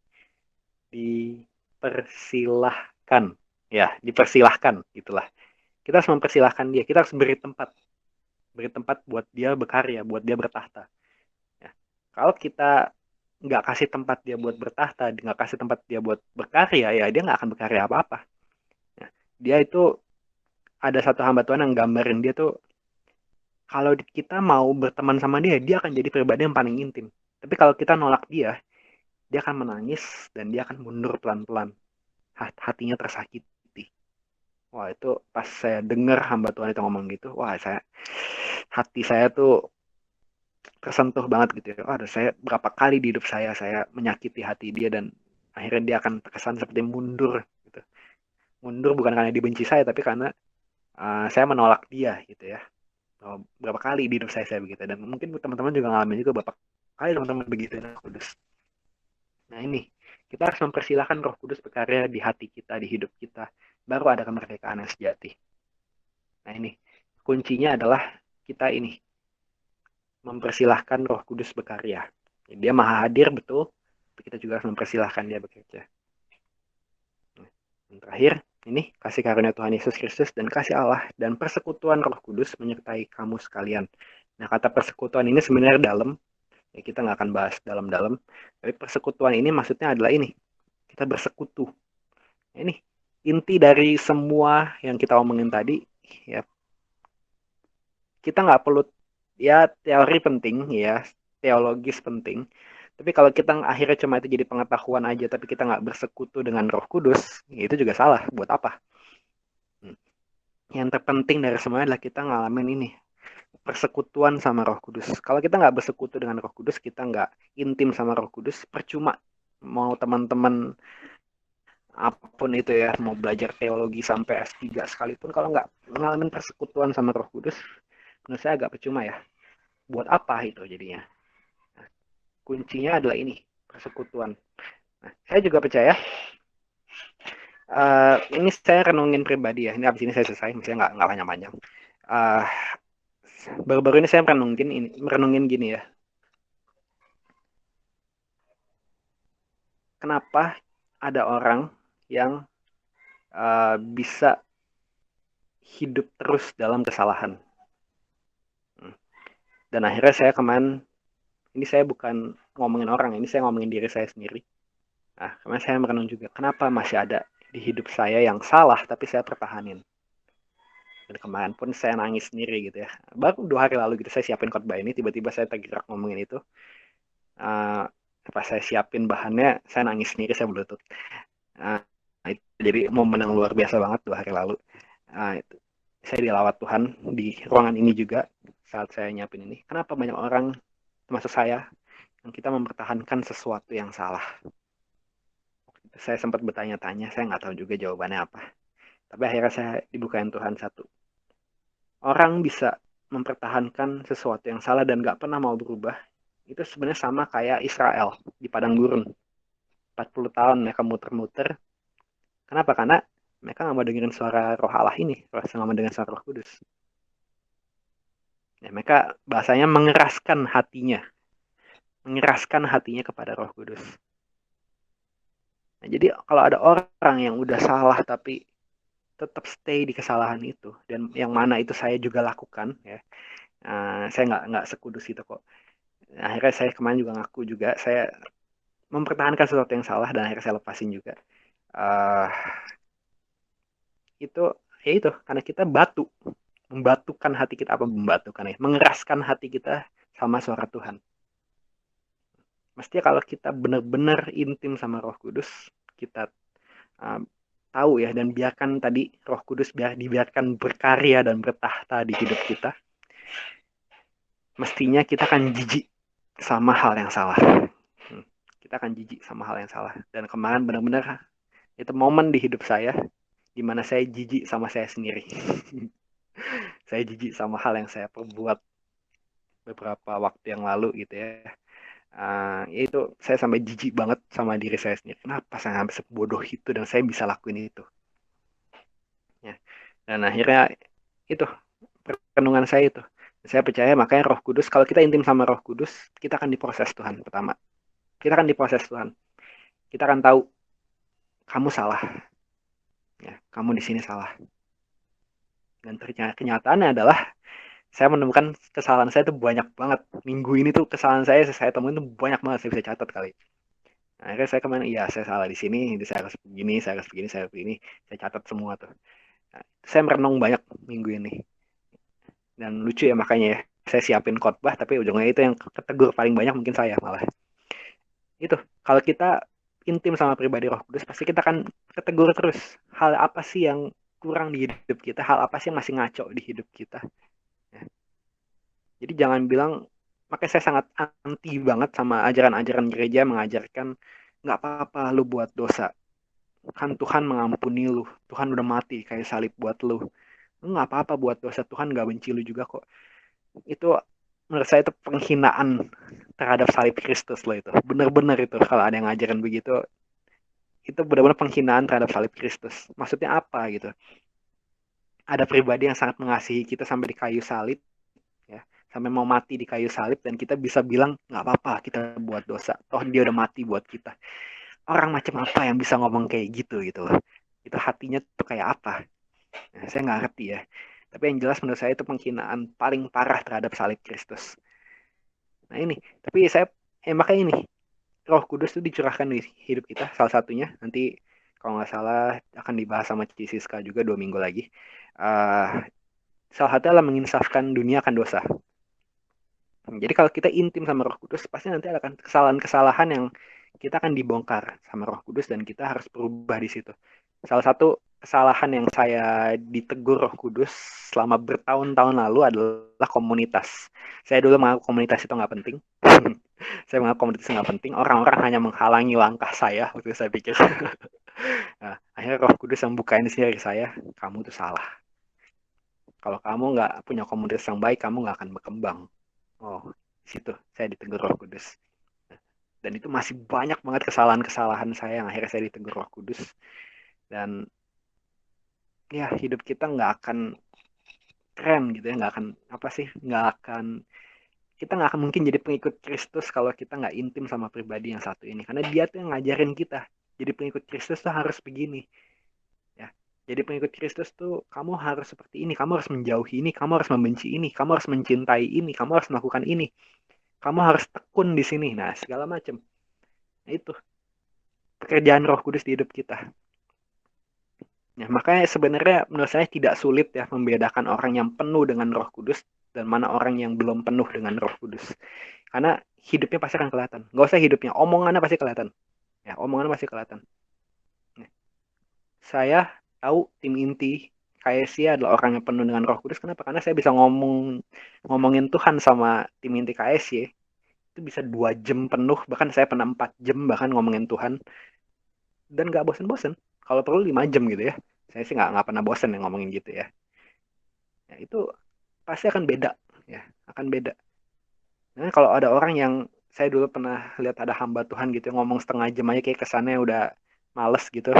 Speaker 1: Dipersilahkan. Ya, dipersilahkan itulah. Kita harus mempersilahkan dia, kita harus beri tempat buat dia berkarya, buat dia bertahta. Ya. Kalau kita nggak kasih tempat dia buat bertahta, nggak kasih tempat dia buat berkarya, ya dia nggak akan berkarya apa-apa. Ya. Dia itu ada satu hamba Tuhan yang gambarin dia tuh, kalau kita mau berteman sama dia, dia akan jadi pribadi yang paling intim. Tapi kalau kita nolak dia akan menangis dan dia akan mundur pelan-pelan. Hatinya tersakiti. Wah, itu pas saya dengar hamba Tuhan itu ngomong gitu, wah hati saya tuh tersentuh banget gitu ya. Waduh, saya berapa kali di hidup saya menyakiti hati dia dan akhirnya dia akan terkesan seperti mundur gitu. Mundur bukan karena dibenci saya, tapi karena saya menolak dia gitu ya. Berapa kali di hidup saya begitu, dan mungkin teman-teman juga ngalamin juga berapa kali teman-teman begitu ya, Kudus. Nah ini, kita harus mempersilahkan Roh Kudus berkarya di hati kita, di hidup kita, baru ada kemerdekaan yang sejati. Nah ini, kuncinya adalah kita ini, mempersilahkan Roh Kudus berkarya. Jadi dia maha hadir betul, tapi kita juga harus mempersilahkan dia bekerja. Nah, yang terakhir, ini kasih karunia Tuhan Yesus Kristus dan kasih Allah dan persekutuan Roh Kudus menyertai kamu sekalian. Nah, kata persekutuan ini sebenarnya dalam, ya kita nggak akan bahas dalam-dalam, tapi persekutuan ini maksudnya adalah ini, kita bersekutu. Ini inti dari semua yang kita omongin tadi, ya kita nggak perlu, ya teori penting, ya teologis penting, tapi kalau kita akhirnya cuma itu jadi pengetahuan aja, tapi kita nggak bersekutu dengan Roh Kudus, ya itu juga salah. Buat apa? Yang terpenting dari semuanya adalah kita ngalamin ini, persekutuan sama Roh Kudus. Kalau kita nggak bersekutu dengan Roh Kudus, kita nggak intim sama Roh Kudus, percuma mau teman-teman apapun itu ya, mau belajar teologi sampai S3 sekalipun, kalau nggak ngalamin persekutuan sama Roh Kudus, menurut saya agak percuma ya. Buat apa itu jadinya? Nah, kuncinya adalah ini, persekutuan. Nah, saya juga percaya, ini saya renungin pribadi ya, ini abis ini saya selesai, misalnya nggak panjang-panjang. Uh, Baru-baru ini saya merenungin gini ya, kenapa ada orang yang bisa hidup terus dalam kesalahan. Dan akhirnya saya kemarin, ini saya bukan ngomongin orang, ini saya ngomongin diri saya sendiri. Nah, kemarin saya merenung juga, kenapa masih ada di hidup saya yang salah, tapi saya pertahanin. Dan kemarin pun saya nangis sendiri gitu ya. Baru 2 hari lalu gitu, saya siapin khotbah ini, tiba-tiba saya tergerak ngomongin itu. Pas saya siapin bahannya, saya nangis sendiri, saya berlutut. Uh, jadi momen yang luar biasa banget 2 hari lalu. Itu. Saya dilawat Tuhan di ruangan ini juga saat saya nyiapin ini. Kenapa banyak orang, termasuk saya, yang kita mempertahankan sesuatu yang salah? Saya sempat bertanya-tanya, saya nggak tahu juga jawabannya apa. Tapi akhirnya saya dibukain Tuhan satu. Orang bisa mempertahankan sesuatu yang salah dan nggak pernah mau berubah. Itu sebenarnya sama kayak Israel di padang gurun. 40 tahun mereka muter-muter. Kenapa? Karena mereka nggak mau dengerin suara roh Allah ini. Nggak mau dengerin suara roh kudus. Ya, mereka bahasanya mengeraskan hatinya. Mengeraskan hatinya kepada roh kudus. Nah, jadi kalau ada orang yang udah salah tapi tetap stay di kesalahan itu, dan yang mana itu saya juga lakukan ya, saya nggak sekudus itu kok. Akhirnya saya kemarin juga ngaku juga, saya mempertahankan sesuatu yang salah dan akhirnya saya lepasin juga. uh, itu ya itu karena kita membatukan hati kita, apa membatukan ya, mengeraskan hati kita sama suara Tuhan. Mestinya kalau kita benar-benar intim sama Roh Kudus, kita uh, tahu ya, dan biarkan tadi Roh Kudus dibiarkan berkarya dan bertahta di hidup kita, mestinya kita akan jijik sama hal yang salah. Kita akan jijik sama hal yang salah. Dan kemarin benar-benar itu momen di hidup saya di mana saya jijik sama saya sendiri. Saya jijik sama hal yang saya perbuat beberapa waktu yang lalu gitu ya. Itu saya sampai jijik banget sama diri saya sendiri. Kenapa saya nggak sebodoh itu dan saya bisa lakuin itu? Ya. Dan akhirnya itu renungan saya itu. Saya percaya makanya Roh Kudus, kalau kita intim sama Roh Kudus, kita akan diproses Tuhan pertama. Kita akan diproses Tuhan. Kita akan tahu kamu salah. Ya, kamu di sini salah. Dan ternyata kenyataannya adalah saya menemukan kesalahan saya tuh banyak banget. Minggu ini tuh kesalahan saya temuin tuh banyak banget, saya bisa catat kali. Nah, akhirnya saya kemarin, iya saya salah di sini, saya harus begini, saya harus begini, saya harus begini. Saya catat semua tuh. Nah, saya merenung banyak minggu ini. Dan lucu ya makanya ya, saya siapin khotbah, tapi ujungnya itu yang ketegur paling banyak mungkin saya malah. Itu, kalau kita intim sama pribadi Roh Kudus, pasti kita akan ketegur terus. Hal apa sih yang kurang di hidup kita, hal apa sih yang masih ngaco di hidup kita. Ya. Jadi jangan bilang, makanya saya sangat anti banget sama ajaran-ajaran gereja mengajarkan nggak apa-apa lu buat dosa. Kan Tuhan mengampuni lu. Tuhan udah mati kayak salib buat lu. Lu nggak apa-apa buat dosa. Tuhan nggak benci lu juga kok. Itu menurut saya itu penghinaan terhadap salib Kristus loh itu. Bener-bener itu kalau ada yang ngajarin begitu, itu benar-benar penghinaan terhadap salib Kristus. Maksudnya apa gitu? Ada pribadi yang sangat mengasihi kita sampai di kayu salib, ya, sampai mau mati di kayu salib, dan kita bisa bilang nggak apa-apa kita buat dosa. Toh dia udah mati buat kita. Orang macam apa yang bisa ngomong kayak gitu loh? Itu hatinya tuh kayak apa? Nah, saya nggak ngerti ya. Tapi yang jelas menurut saya itu penghinaan paling parah terhadap salib Kristus. Nah ini, tapi saya makanya ini Roh Kudus itu dicurahkan di hidup kita, salah satunya nanti kalau nggak salah akan dibahas sama Cici Siska juga 2 minggu lagi. Uh, Salah satunya adalah menginsafkan dunia akan dosa. Jadi kalau kita intim sama Roh Kudus, pasti nanti akan kesalahan-kesalahan yang kita akan dibongkar sama Roh Kudus dan kita harus berubah di situ. Salah satu kesalahan yang saya ditegur Roh Kudus selama bertahun-tahun lalu adalah komunitas. Saya dulu menganggap komunitas itu nggak penting. Saya menganggap komunitas nggak penting. Orang-orang hanya menghalangi langkah saya waktu itu saya pikir. Nah, akhirnya Roh Kudus yang bukain sendiri saya, kamu tuh salah. Kalau kamu nggak punya komunitas yang baik, kamu nggak akan berkembang. Oh, situ saya ditegur Roh Kudus. Dan itu masih banyak banget kesalahan-kesalahan saya yang akhirnya saya ditegur Roh Kudus. Dan ya hidup kita nggak akan keren gitu ya, nggak akan apa sih, nggak akan, kita nggak akan mungkin jadi pengikut Kristus kalau kita nggak intim sama pribadi yang satu ini. Karena dia tuh yang ngajarin kita. Jadi pengikut Kristus tuh harus begini. Ya. Jadi pengikut Kristus tuh kamu harus seperti ini, kamu harus menjauhi ini, kamu harus membenci ini, kamu harus mencintai ini, kamu harus melakukan ini, kamu harus tekun di sini. Nah, segala macam. Nah, itu pekerjaan Roh Kudus di hidup kita. Ya, makanya sebenarnya menurut saya tidak sulit ya membedakan orang yang penuh dengan Roh Kudus dan mana orang yang belum penuh dengan Roh Kudus. Karena hidupnya pasti akan kelihatan. Gak usah hidupnya, omongannya pasti kelihatan. Ya, omongannya pasti kelihatan. Ya. Saya tahu tim inti KSI adalah orang yang penuh dengan Roh Kudus. Kenapa? Karena saya bisa ngomongin Tuhan sama tim inti KSI. Itu bisa 2 jam penuh, bahkan saya pernah 4 jam bahkan ngomongin Tuhan dan gak bosen-bosen. Kalau perlu 5 jam gitu ya. Saya sih nggak pernah bosen yang ngomongin gitu ya. Ya itu pasti akan beda, ya akan beda. Nah, kalau ada orang yang, saya dulu pernah lihat ada hamba Tuhan gitu ngomong setengah jam aja kayak kesannya udah males gitu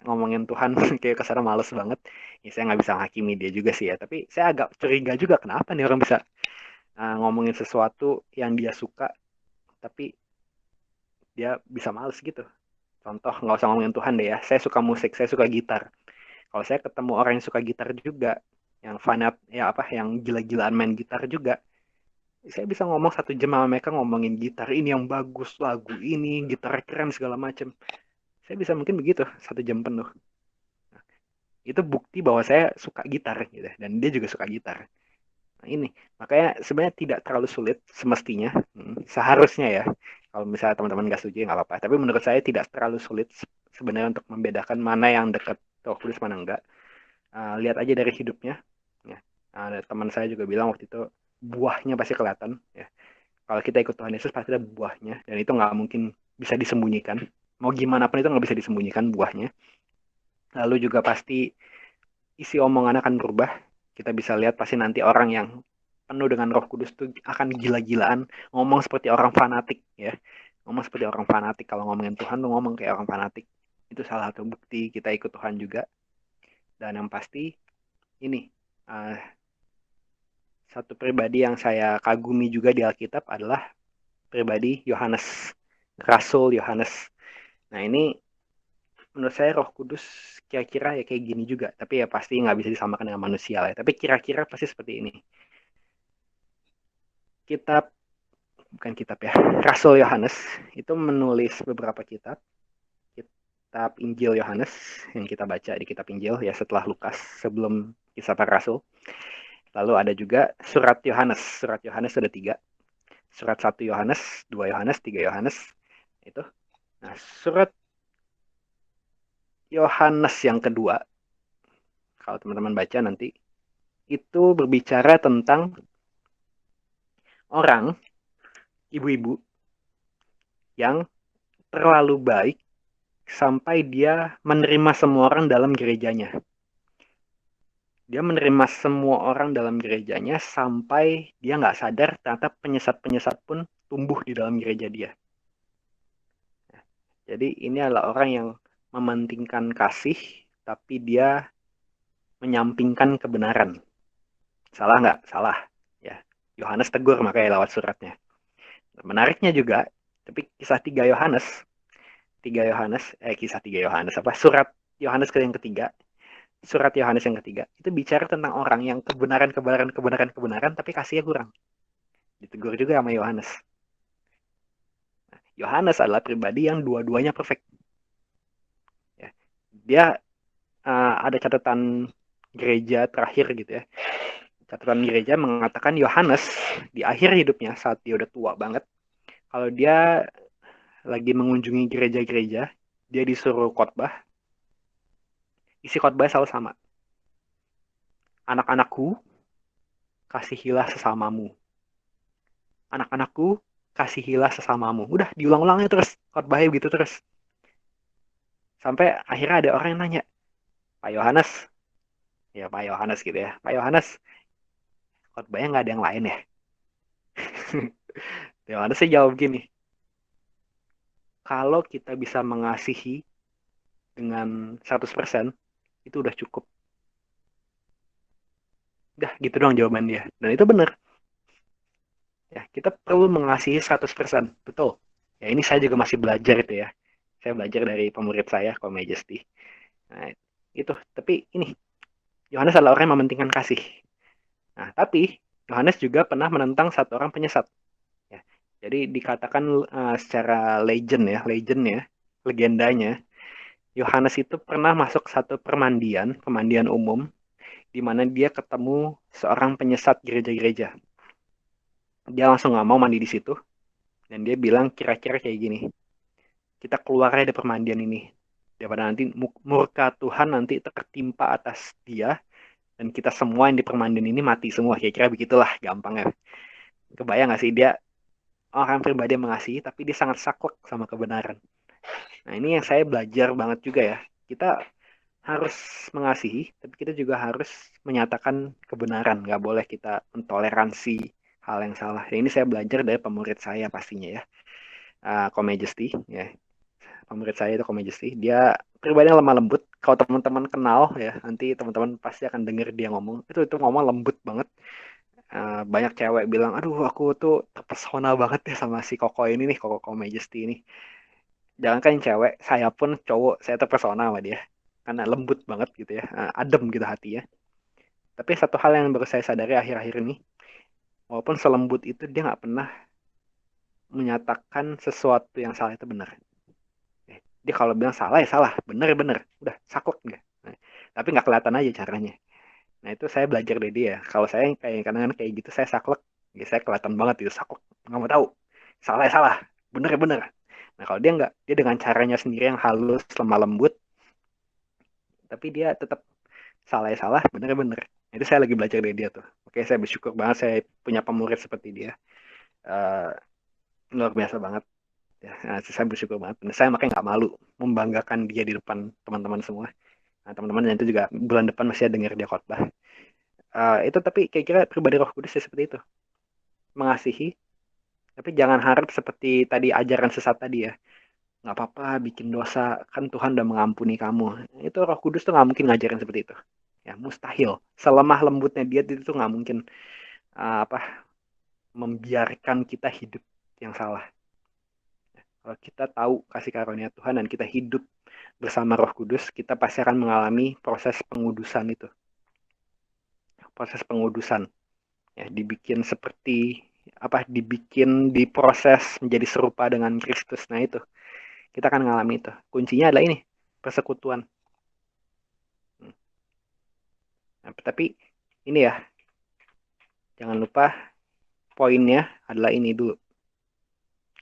Speaker 1: ngomongin Tuhan. Kayak kesannya males banget ya. Saya nggak bisa menghakimi dia juga sih ya, tapi saya agak curiga juga kenapa nih orang bisa ngomongin sesuatu yang dia suka tapi dia bisa males gitu. Contoh, nggak usah ngomongin Tuhan deh ya, saya suka musik, saya suka gitar. Kalau saya ketemu orang yang suka gitar juga, yang fanat ya apa, yang gila-gilaan main gitar juga, saya bisa ngomong 1 jam sama mereka ngomongin gitar ini yang bagus, lagu ini, gitar keren segala macam. Saya bisa mungkin begitu 1 jam penuh. Nah, itu bukti bahwa saya suka gitar gitu, dan dia juga suka gitar. Nah, ini makanya sebenarnya tidak terlalu sulit semestinya, seharusnya ya. Kalau misalnya teman-teman nggak setuju ya nggak apa-apa. Tapi menurut saya tidak terlalu sulit sebenarnya untuk membedakan mana yang dekat Roh Kudus mana enggak. Lihat aja dari hidupnya. Ya. Ada teman saya juga bilang waktu itu buahnya pasti kelihatan. Ya. Kalau kita ikut Tuhan Yesus pasti ada buahnya, dan itu nggak mungkin bisa disembunyikan. Mau gimana pun itu nggak bisa disembunyikan buahnya. Lalu juga pasti isi omongan akan berubah. Kita bisa lihat pasti nanti orang yang penuh dengan Roh Kudus itu akan gila-gilaan, ngomong seperti orang fanatik ya. Ngomong seperti orang fanatik, kalau ngomongin Tuhan tuh ngomong kayak orang fanatik. Itu salah satu bukti kita ikut Tuhan juga. Dan yang pasti ini, uh, satu pribadi yang saya kagumi juga di Alkitab adalah pribadi Yohanes, Rasul Yohanes. Nah ini menurut saya Roh Kudus kira-kira ya kayak gini juga, tapi ya pasti nggak bisa disamakan dengan manusia lah ya. Tapi kira-kira pasti seperti ini. Kitab, bukan kitab ya, Rasul Yohanes itu menulis beberapa kitab. Kitab Injil Yohanes yang kita baca di kitab Injil ya setelah Lukas, sebelum Kisah Para Rasul. Lalu ada juga surat Yohanes. Surat Yohanes ada 3. Surat 1 Yohanes, 2 Yohanes, 3 Yohanes. Itu. Nah, surat Yohanes yang kedua, kalau teman-teman baca nanti, itu berbicara tentang orang, ibu-ibu, yang terlalu baik sampai dia menerima semua orang dalam gerejanya. Dia menerima semua orang dalam gerejanya sampai dia nggak sadar ternyata penyesat-penyesat pun tumbuh di dalam gereja dia. Jadi ini adalah orang yang mementingkan kasih, tapi dia menyampingkan kebenaran. Salah nggak? Salah. Ya, Yohanes tegur makanya lewat suratnya. Menariknya juga, tapi kisah 3 Yohanes, kisah 3 Yohanes apa? Surat Yohanes yang ketiga, surat Yohanes yang ketiga itu bicara tentang orang yang kebenaran, tapi kasihnya kurang. Ditegur juga sama Yohanes. Yohanes adalah pribadi yang dua-duanya perfect. Ya. Dia ada catatan gereja terakhir gitu ya. Catatan gereja mengatakan Yohanes di akhir hidupnya saat dia udah tua banget, kalau dia lagi mengunjungi gereja-gereja, dia disuruh khotbah, isi khotbah selalu sama. Anak-anakku, kasihilah sesamamu. Anak-anakku, kasihilah sesamamu. Udah diulang-ulangnya terus, khotbahnya gitu terus. Sampai akhirnya ada orang yang nanya, Pak Yohanes, ya Pak Yohanes gitu ya, Pak Yohanes, khotbahnya nggak ada yang lain ya? Yohanes sih jawab gini, kalau kita bisa mengasihi dengan 100%, itu udah cukup. Udah gitu doang jawaban dia. Dan itu benar. Ya, kita perlu mengasihi 100%. Betul. Ya, ini saya juga masih belajar itu ya. Saya belajar dari pemurid saya, Ko Majesty. Nah, itu. Tapi ini, Yohanes adalah orang yang mementingkan kasih. Nah, tapi Yohanes juga pernah menentang satu orang penyesat. Ya. Jadi dikatakan secara legend ya, legendanya, Yohanes itu pernah masuk satu pemandian umum, di mana dia ketemu seorang penyesat gereja-gereja. Dia langsung nggak mau mandi di situ, dan dia bilang kira-kira kayak gini, kita keluar dari permandian ini, daripada nanti murka Tuhan nanti tertimpa atas dia, dan kita semua yang di permandian ini mati semua, kira-kira begitulah gampangnya. Kebayang nggak sih dia orang pribadi yang mengasihi, tapi dia sangat saklek sama kebenaran. Nah ini yang saya belajar banget juga ya, kita harus mengasihi, tapi kita juga harus menyatakan kebenaran, nggak boleh kita mentoleransi hal yang salah. Ini saya belajar dari pemurid saya pastinya ya, Ko Majesty ya. Pemurid saya itu Ko Majesty, dia pribadinya lemah lembut. Kalau teman-teman kenal ya, nanti teman-teman pasti akan dengar dia ngomong. Itu ngomong lembut banget. Banyak cewek bilang, aduh aku tuh terpesona banget ya sama si Koko ini nih, Ko Majesty ini. Jangankan yang cewek, saya pun cowok, saya terpesona sama dia. Karena lembut banget gitu ya, adem gitu hatinya. Tapi satu hal yang baru saya sadari akhir-akhir ini, walaupun selembut itu dia nggak pernah menyatakan sesuatu yang salah itu benar. Dia kalau bilang salah ya salah, benar ya benar, udah saklek nggak. Nah, tapi nggak kelihatan aja caranya. Nah itu saya belajar dari dia. Kalau saya kayak kadang-kadang kayak gitu saya saklek, ya saya kelihatan banget itu saklek. Nggak mau tahu, salah ya salah, benar ya benar. Nah kalau dia nggak, dia dengan caranya sendiri yang halus, lemah lembut, tapi dia tetap salah ya salah, benar ya benar. Nah, itu saya lagi belajar dari dia tuh. Oke, saya bersyukur banget saya punya pemurid seperti dia. Eh, Luar biasa banget. Ya, nah, saya bersyukur banget. Dan saya makanya nggak malu membanggakan dia di depan teman-teman semua. Nah, teman-teman nanti juga bulan depan masih dengar dia khotbah. Itu tapi kira-kira pribadi Roh Kudus ya seperti itu. Mengasihi, tapi jangan harap seperti tadi ajaran sesat tadi ya. Nggak apa-apa bikin dosa, kan Tuhan udah mengampuni kamu. Itu Roh Kudus tuh nggak mungkin ngajarin seperti itu. Ya, mustahil. Selemah lembutnya dia itu tuh nggak mungkin apa membiarkan kita hidup yang salah. Kalau kita tahu kasih karunia Tuhan dan kita hidup bersama Roh Kudus, kita pasti akan mengalami proses pengudusan itu. Proses pengudusan. Ya, dibikin seperti diproses menjadi serupa dengan Kristus. Nah, itu kita akan mengalami itu. Kuncinya adalah ini, persekutuan. Nah, tapi ini ya, jangan lupa poinnya adalah ini dulu.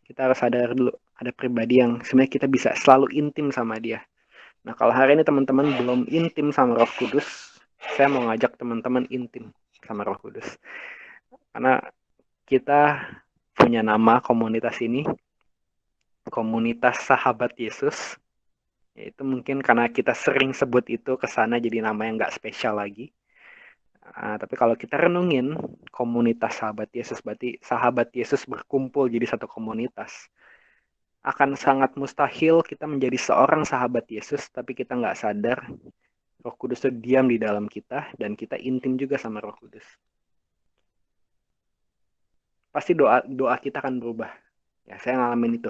Speaker 1: Kita harus sadar dulu, ada pribadi yang sebenarnya kita bisa selalu intim sama dia. Nah, kalau hari ini teman-teman belum intim sama Roh Kudus, saya mau ngajak teman-teman intim sama Roh Kudus. Karena kita punya nama komunitas ini, komunitas sahabat Yesus. Itu mungkin karena kita sering sebut itu ke sana jadi nama yang nggak spesial lagi. Tapi kalau kita renungin komunitas sahabat Yesus, berarti sahabat Yesus berkumpul jadi satu komunitas. Akan sangat mustahil kita menjadi seorang sahabat Yesus, tapi kita nggak sadar Roh Kudus itu diam di dalam kita, dan kita intim juga sama Roh Kudus. Pasti doa kita akan berubah. Ya, saya ngalamin itu.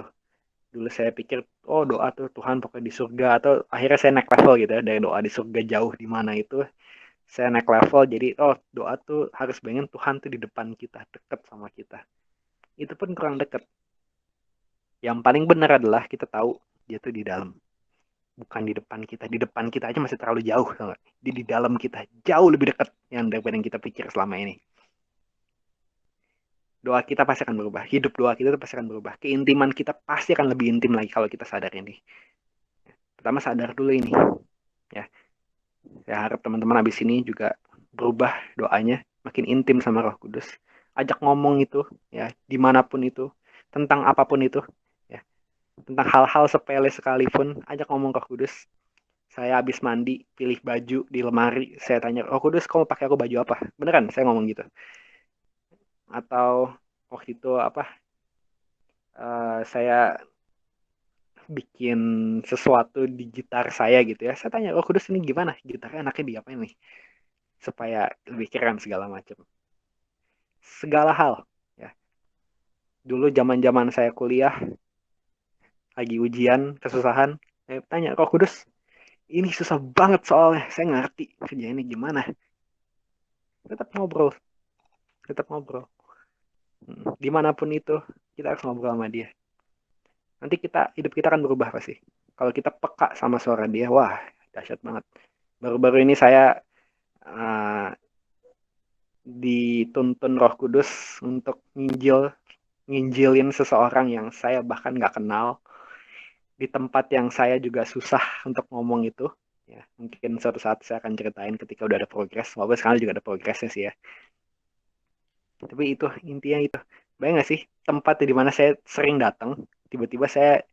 Speaker 1: Dulu saya pikir, oh doa tuh Tuhan pokoknya di surga, atau akhirnya saya naik level gitu ya, dari doa di surga jauh di mana itu, saya naik level jadi, oh doa tuh harus bayangin Tuhan tuh di depan kita, deket sama kita. Itu pun kurang deket. Yang paling benar adalah kita tahu dia tuh di dalam, bukan di depan kita. Di depan kita aja masih terlalu jauh, di dalam kita jauh lebih dekat yang daripada yang kita pikir selama ini. Doa kita pasti akan berubah, hidup doa kita tuh pasti akan berubah, keintiman kita pasti akan lebih intim lagi kalau kita sadar ini. Pertama sadar dulu ini ya. Saya harap teman-teman habis ini juga berubah doanya, makin intim sama Roh Kudus. Ajak ngomong itu ya, dimanapun itu, tentang apapun itu ya, tentang hal-hal sepele sekalipun, ajak ngomong Roh Kudus. Saya habis mandi, pilih baju di lemari, saya tanya, Roh Kudus, kamu pakai aku baju apa? Beneran, saya ngomong gitu. Atau waktu itu saya bikin sesuatu di gitar saya gitu ya. Saya tanya, Roh Kudus ini gimana? Gitarnya enaknya diapain nih? Supaya lebih keren segala macam. Segala hal ya. Dulu zaman-zaman saya kuliah, lagi ujian, kesusahan, saya tanya, Roh Kudus, ini susah banget soalnya, saya ngerti kerjainnya gimana. Tetap ngobrol, tetap ngobrol. Dimanapun itu, kita harus ngobrol sama dia. Nanti hidup kita akan berubah pasti. Kalau kita peka sama suara dia, wah, dahsyat banget. Baru-baru ini saya uh, dituntun Roh Kudus untuk nginjilin seseorang yang saya bahkan nggak kenal, di tempat yang saya juga susah untuk ngomong itu. Ya, mungkin suatu saat saya akan ceritain ketika udah ada progres. Walaupun sekarang juga ada progresnya sih ya. Tapi itu intinya itu. Bayang nggak sih tempat di mana saya sering datang, tiba-tiba saya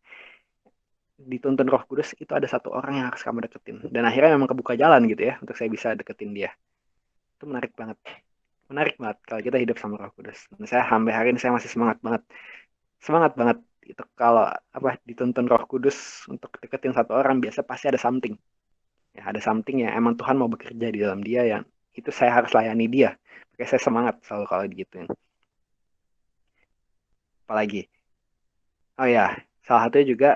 Speaker 1: dituntun Roh Kudus, itu ada satu orang yang harus kamu deketin. Dan akhirnya memang kebuka jalan gitu ya untuk saya bisa deketin dia. Itu menarik banget. Menarik banget kalau kita hidup sama Roh Kudus. Dan saya sampai hari ini saya masih semangat banget. Semangat banget itu kalau dituntun Roh Kudus untuk deketin satu orang, biasa pasti ada something. Ya, ada something yang emang Tuhan mau bekerja di dalam dia, yang itu saya harus layani dia. Makanya saya semangat selalu kalau digituin. Apalagi, oh ya, salah satunya juga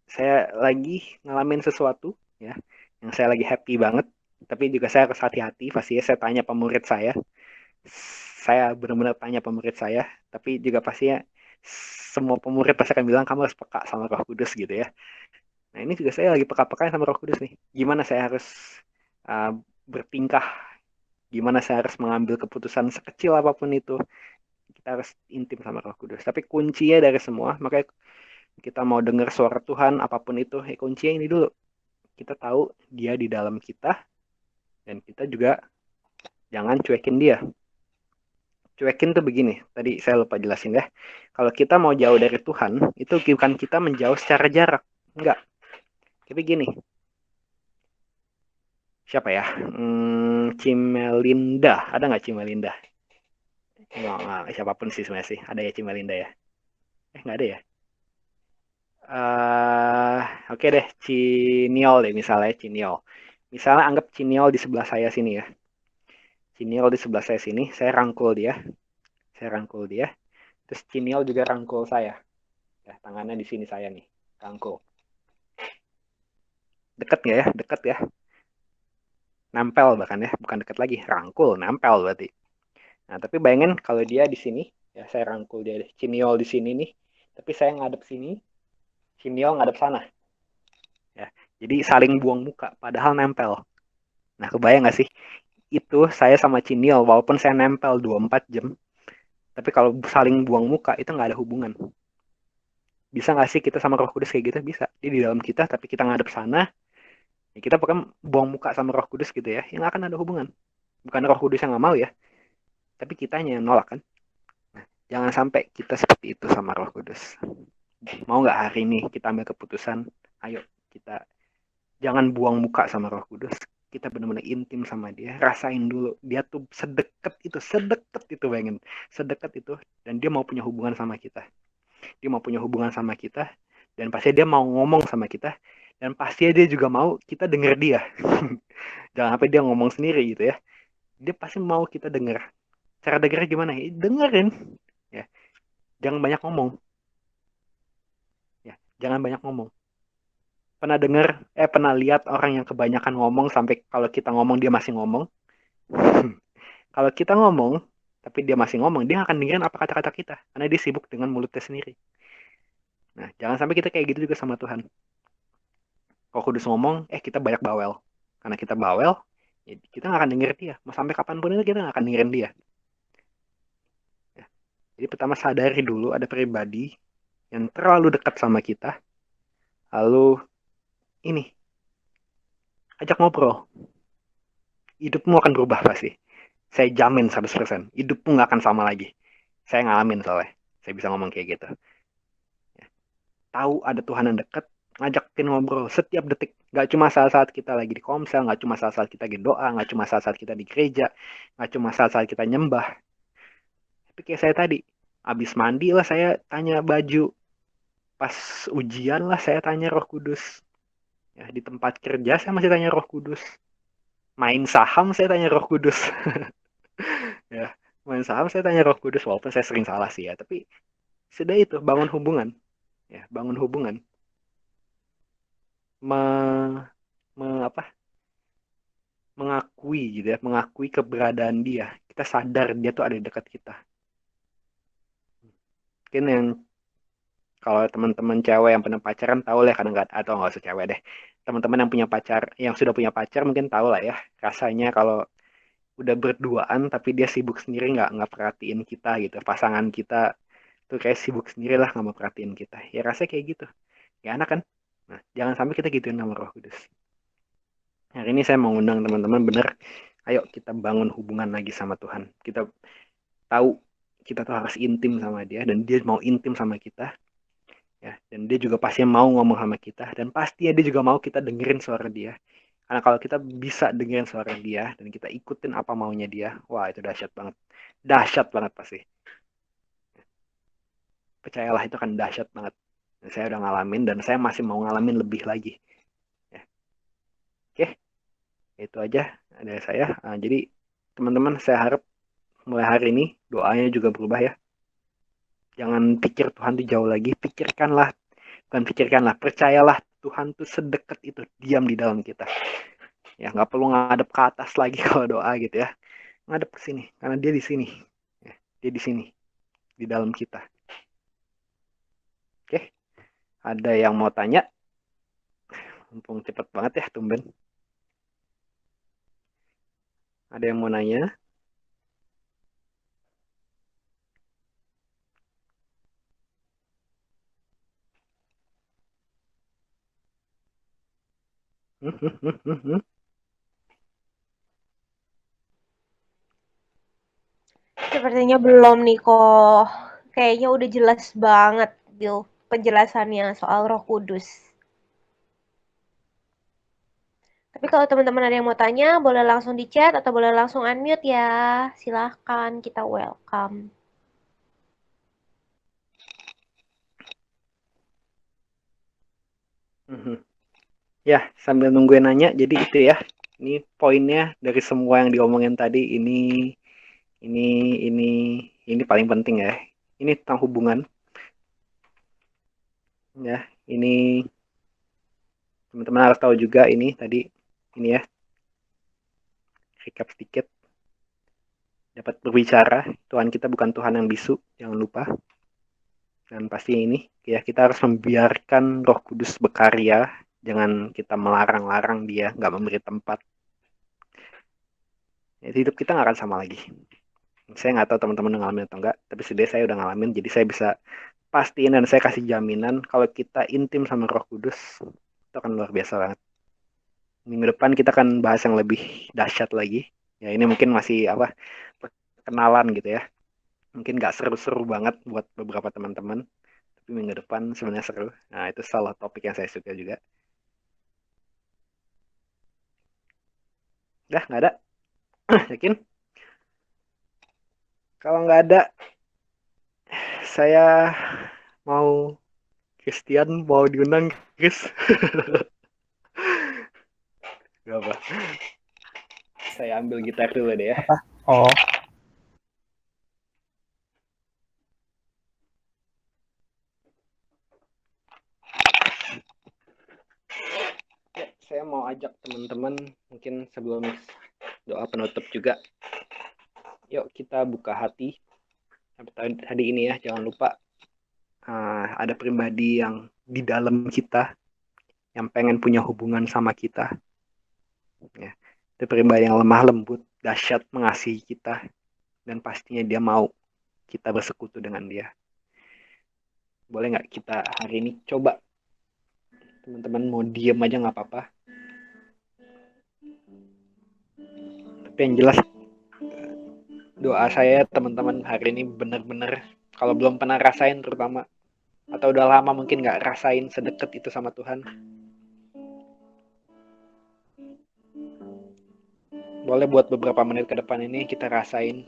Speaker 1: saya lagi ngalamin sesuatu ya, yang saya lagi happy banget. Tapi juga saya harus hati-hati. Pastinya saya tanya pemurid saya. Saya benar-benar tanya pemurid saya. Tapi juga pastinya semua pemurid pasti akan bilang kamu harus peka sama Roh Kudus gitu ya. Nah ini juga saya lagi peka-pekanya sama Roh Kudus nih. Gimana saya harus uh, bertingkah, gimana saya harus mengambil keputusan sekecil apapun itu. Kita harus intim sama Roh Kudus. Tapi kuncinya dari semua, makanya kita mau dengar suara Tuhan apapun itu, kuncinya ini dulu. Kita tahu dia di dalam kita, dan kita juga jangan cuekin dia. Cuekin tuh begini, tadi saya lupa jelasin ya. Kalau kita mau jauh dari Tuhan, itu bukan kita menjauh secara jarak. Enggak. Tapi gini, siapa ya? Cimelinda. Ada nggak Cimelinda? Nggak, siapapun sih sebenarnya sih. Ada ya Cimelinda ya? Nggak ada ya? Oke deh, Ciniol deh misalnya, Ciniol. Misalnya anggap Ciniol di sebelah saya sini ya. Ciniol di sebelah saya sini, saya rangkul dia. Saya rangkul dia. Terus Ciniol juga rangkul saya. Ya, tangannya di sini saya nih, rangkul. Deket nggak ya? Deket ya. Nempel bahkan ya, bukan deket lagi, rangkul, nempel berarti. Nah, tapi bayangin kalau dia di sini, ya saya rangkul dia, Ciniol di sini nih, tapi saya ngadep sini, Ciniol ngadep sana. Ya, jadi saling buang muka, padahal nempel. Nah, kebayang nggak sih? Itu saya sama Ciniol, walaupun saya nempel 24 jam, tapi kalau saling buang muka, itu nggak ada hubungan. Bisa nggak sih kita sama Roh Kudus kayak gitu? Bisa. Dia di dalam kita, tapi kita ngadep sana, ya kita pokoknya buang muka sama Roh Kudus gitu ya, yang akan ada hubungan. Bukan Roh Kudus yang nggak mau ya, tapi kitanya yang nolak kan. Jangan sampai kita seperti itu sama Roh Kudus. Mau nggak hari ini kita ambil keputusan, ayo kita jangan buang muka sama Roh Kudus. Kita benar-benar intim sama dia, rasain dulu. Dia tuh sedekat itu bayangin. Sedekat itu, dan dia mau punya hubungan sama kita. Dia mau punya hubungan sama kita, dan pasti dia mau ngomong sama kita, dan pasti dia juga mau kita denger dia. Jangan sampai dia ngomong sendiri gitu ya. Dia pasti mau kita denger. Cara dengernya gimana? Ya, dengerin. Ya, jangan banyak ngomong. Ya, jangan banyak ngomong. Pernah lihat orang yang kebanyakan ngomong sampai kalau kita ngomong dia masih ngomong. Kalau kita ngomong tapi dia masih ngomong, dia akan dengerin apa kata-kata kita karena dia sibuk dengan mulutnya sendiri. Nah, jangan sampai kita kayak gitu juga sama Tuhan. Kalau kudus ngomong, kita banyak bawel. Karena kita bawel, ya kita nggak akan denger dia. Mau sampai kapanpun itu kita nggak akan dengerin dia. Ya. Jadi pertama sadari dulu ada pribadi yang terlalu dekat sama kita. Lalu ini, ajak ngobrol. Hidupmu akan berubah pasti. Saya jamin 100%. Hidupmu nggak akan sama lagi. Saya ngalamin soalnya. Saya bisa ngomong kayak gitu. Ya. Tahu ada Tuhan yang dekat, ngajakin ngobrol setiap detik. Nggak cuma saat-saat kita lagi di komsel, nggak cuma saat-saat kita di doa, nggak cuma saat-saat kita di gereja, nggak cuma saat-saat kita nyembah. Tapi kayak saya tadi, abis mandi lah saya tanya baju. Pas ujian lah saya tanya Roh Kudus. Ya, di tempat kerja saya masih tanya Roh Kudus. Main saham saya tanya Roh Kudus. Ya, main saham saya tanya Roh Kudus walaupun saya sering salah sih ya, tapi sudah itu bangun hubungan. Ya, bangun hubungan. Me, apa? Mengakui gitu ya, mengakui keberadaan dia. Kita sadar dia tuh ada di dekat kita. Mungkin yang kalau teman-teman cewek yang pernah pacaran tahu lah kadang nggak atau nggak usah cewek deh. Teman-teman yang punya pacar, yang sudah punya pacar mungkin tahu lah ya rasanya kalau udah berduaan tapi dia sibuk sendiri nggak perhatiin kita gitu. Pasangan kita tuh kayak sibuk sendiri lah nggak mau perhatiin kita. Ya rasanya kayak gitu. Ya enak kan? Nah, jangan sampai kita gituin sama Roh Kudus. Hari ini saya mau ngundang teman-teman bener, ayo kita bangun hubungan lagi sama Tuhan. Kita tahu kita tuh harus intim sama dia dan dia mau intim sama kita ya, dan dia juga pasti mau ngomong sama kita dan pasti dia juga mau kita dengerin suara dia. Karena kalau kita bisa dengerin suara dia dan kita ikutin apa maunya dia, wah itu dahsyat banget. Dahsyat banget pasti. Percayalah itu kan dahsyat banget. Dan saya udah ngalamin dan saya masih mau ngalamin lebih lagi. Ya. Oke, itu aja dari saya. Jadi teman-teman saya harap mulai hari ini doanya juga berubah ya. Jangan pikir Tuhan tuh jauh lagi, bukan pikirkanlah, percayalah Tuhan tuh sedekat itu, diam di dalam kita. Ya nggak perlu ngadep ke atas lagi kalau doa gitu ya, ngadep ke sini, karena dia di sini, ya, dia di sini, di dalam kita. Oke, ada yang mau tanya? Mumpung cepet banget ya, tumben. Ada yang mau nanya?
Speaker 2: Sepertinya belum nih kok. Kayaknya udah jelas banget, Bill, penjelasannya soal Roh Kudus. Tapi kalau teman-teman ada yang mau tanya, boleh langsung di chat atau boleh langsung unmute ya. Silahkan, kita welcome.
Speaker 1: Ya, sambil nungguin nanya, jadi itu ya. Ini poinnya dari semua yang diomongin tadi, ini, ini, ini paling penting ya. Ini tentang hubungan, ya. Ini Teman-teman harus tahu juga ini tadi, ini ya, recap sedikit. Dapat berbicara, Tuhan kita bukan Tuhan yang bisu, jangan lupa. Dan pasti ini, ya kita harus membiarkan Roh Kudus berkarya, jangan kita melarang-larang dia, nggak memberi tempat. Jadi hidup kita nggak akan sama lagi. Saya nggak tahu teman-teman udah ngalamin atau enggak, tapi setidaknya saya udah ngalamin, jadi saya bisa pastiin dan saya kasih jaminan kalau kita intim sama Roh Kudus, itu akan luar biasa banget. Minggu depan kita akan bahas yang lebih dahsyat lagi. Ya ini mungkin masih apa, perkenalan gitu ya. Mungkin nggak seru-seru banget buat beberapa teman-teman, tapi minggu depan sebenarnya seru. Nah itu salah topik yang saya suka juga. Dah nggak ada, yakin? Kalau nggak ada, saya mau Christian mau diundang, Chris. Gak apa. Saya ambil gitar dulu deh ya.
Speaker 3: Apa? Oh,
Speaker 1: Ya, saya mau ajak teman-teman mungkin sebelum doa penutup juga. Yuk kita buka hati. Tadi ini ya, jangan lupa ada pribadi yang di dalam kita yang pengen punya hubungan sama kita. Ya. Itu pribadi yang lemah lembut, dahsyat mengasihi kita, dan pastinya dia mau kita bersekutu dengan dia. Boleh nggak kita hari ini coba, teman-teman mau diem aja nggak apa-apa. Tapi yang jelas doa saya teman-teman hari ini benar-benar kalau belum pernah rasain terutama atau udah lama mungkin nggak rasain sedekat itu sama Tuhan, boleh buat beberapa menit ke depan ini kita rasain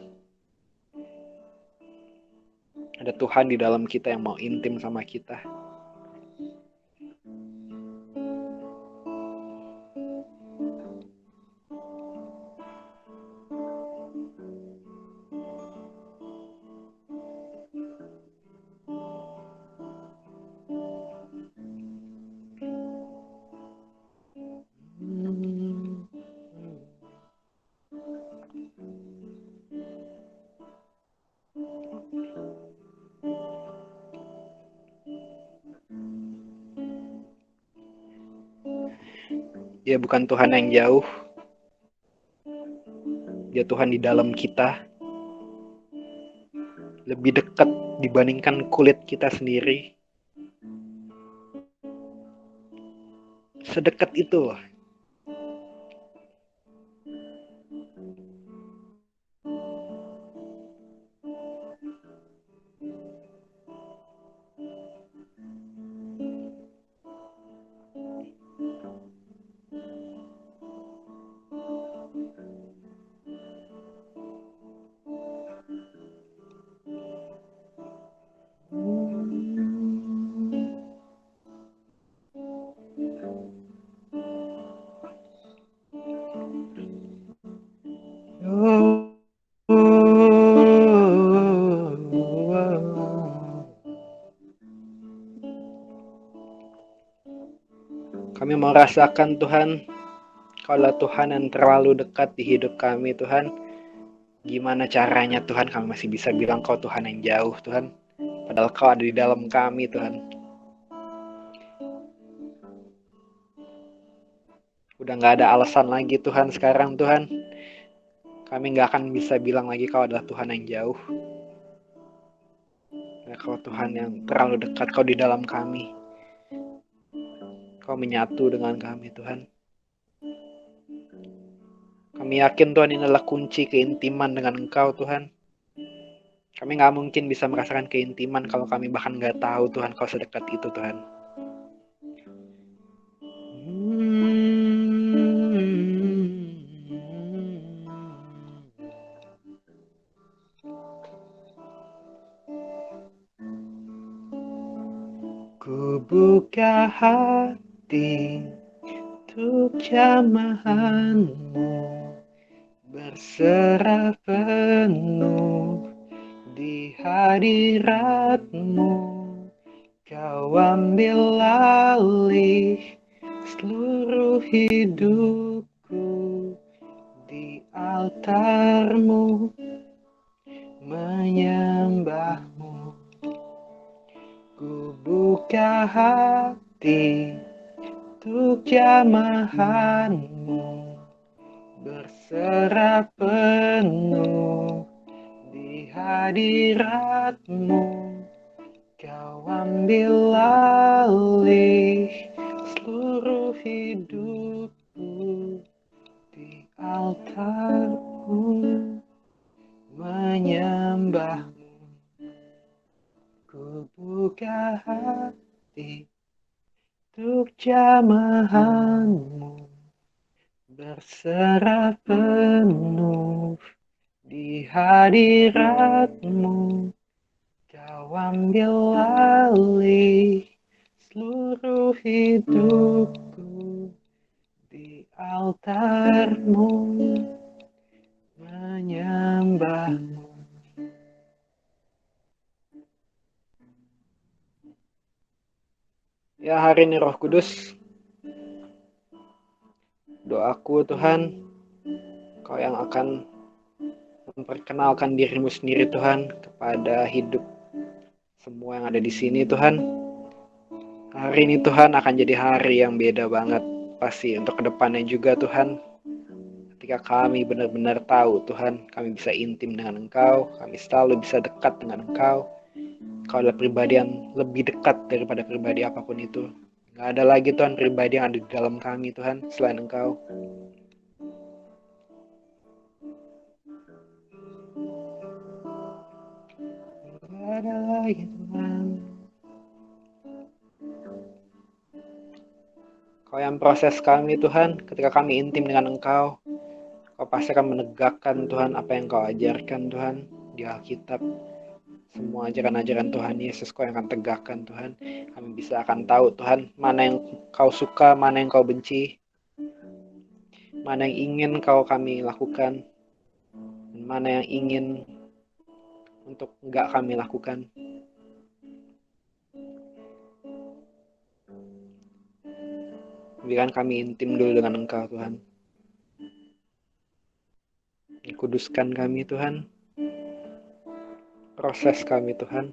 Speaker 1: ada Tuhan di dalam kita yang mau intim sama kita. Dia bukan Tuhan yang jauh, dia Tuhan di dalam kita, lebih dekat dibandingkan kulit kita sendiri. Sedekat itu loh. Kami mau rasakan Tuhan, kalau Tuhan yang terlalu dekat di hidup kami Tuhan, gimana caranya Tuhan kami masih bisa bilang kau Tuhan yang jauh Tuhan, padahal kau ada di dalam kami Tuhan. Udah gak ada alasan lagi Tuhan sekarang Tuhan, kami gak akan bisa bilang lagi kau adalah Tuhan yang jauh. Nah, kau Tuhan yang terlalu dekat, kau di dalam kami, kau menyatu dengan kami Tuhan. Kami yakin Tuhan ini adalah kunci keintiman dengan Engkau Tuhan. Kami gak mungkin bisa merasakan keintiman kalau kami bahkan gak tahu Tuhan kau sedekat itu Tuhan. Ku buka hati untuk jamahanmu, berserah penuh di hadiratmu. Kau ambil alih hidupku di altarmu, menyembahmu. Ku buka hati untuk jamahanmu, berserah penuh di hadiratmu. Kau ambil alih seluruh hidupku di altarmu, menyembahmu. Ku buka hati untuk jamahanmu, berserah penuh di hadiratmu. Kau ambil alih seluruh hidupku di altarmu, menyembahmu. Ya, hari ini Roh Kudus, doaku Tuhan, Kau yang akan memperkenalkan dirimu sendiri Tuhan kepada hidup semua yang ada di sini Tuhan. Hari ini Tuhan akan jadi hari yang beda banget pasti untuk kedepannya juga Tuhan. Ketika kami benar-benar tahu Tuhan, kami bisa intim dengan Engkau, kami selalu bisa dekat dengan Engkau. Engkau adalah pribadi yang lebih dekat daripada pribadi apapun itu. Gak ada lagi Tuhan pribadi yang ada di dalam kami Tuhan selain Engkau. Gak ada lagi Tuhan. Kau yang proses kami Tuhan, ketika kami intim dengan Engkau, Kau pasti akan menegakkan Tuhan apa yang Kau ajarkan Tuhan di Alkitab. Semua ajaran-ajaran Tuhan Yesus Kau yang akan tegakkan Tuhan. Kami bisa akan tahu Tuhan mana yang Kau suka, mana yang Kau benci, mana yang ingin kami lakukan, dan mana yang ingin untuk enggak kami lakukan. Biarkan kami intim dulu dengan Engkau Tuhan. Kuduskan kami Tuhan. Proses kami Tuhan.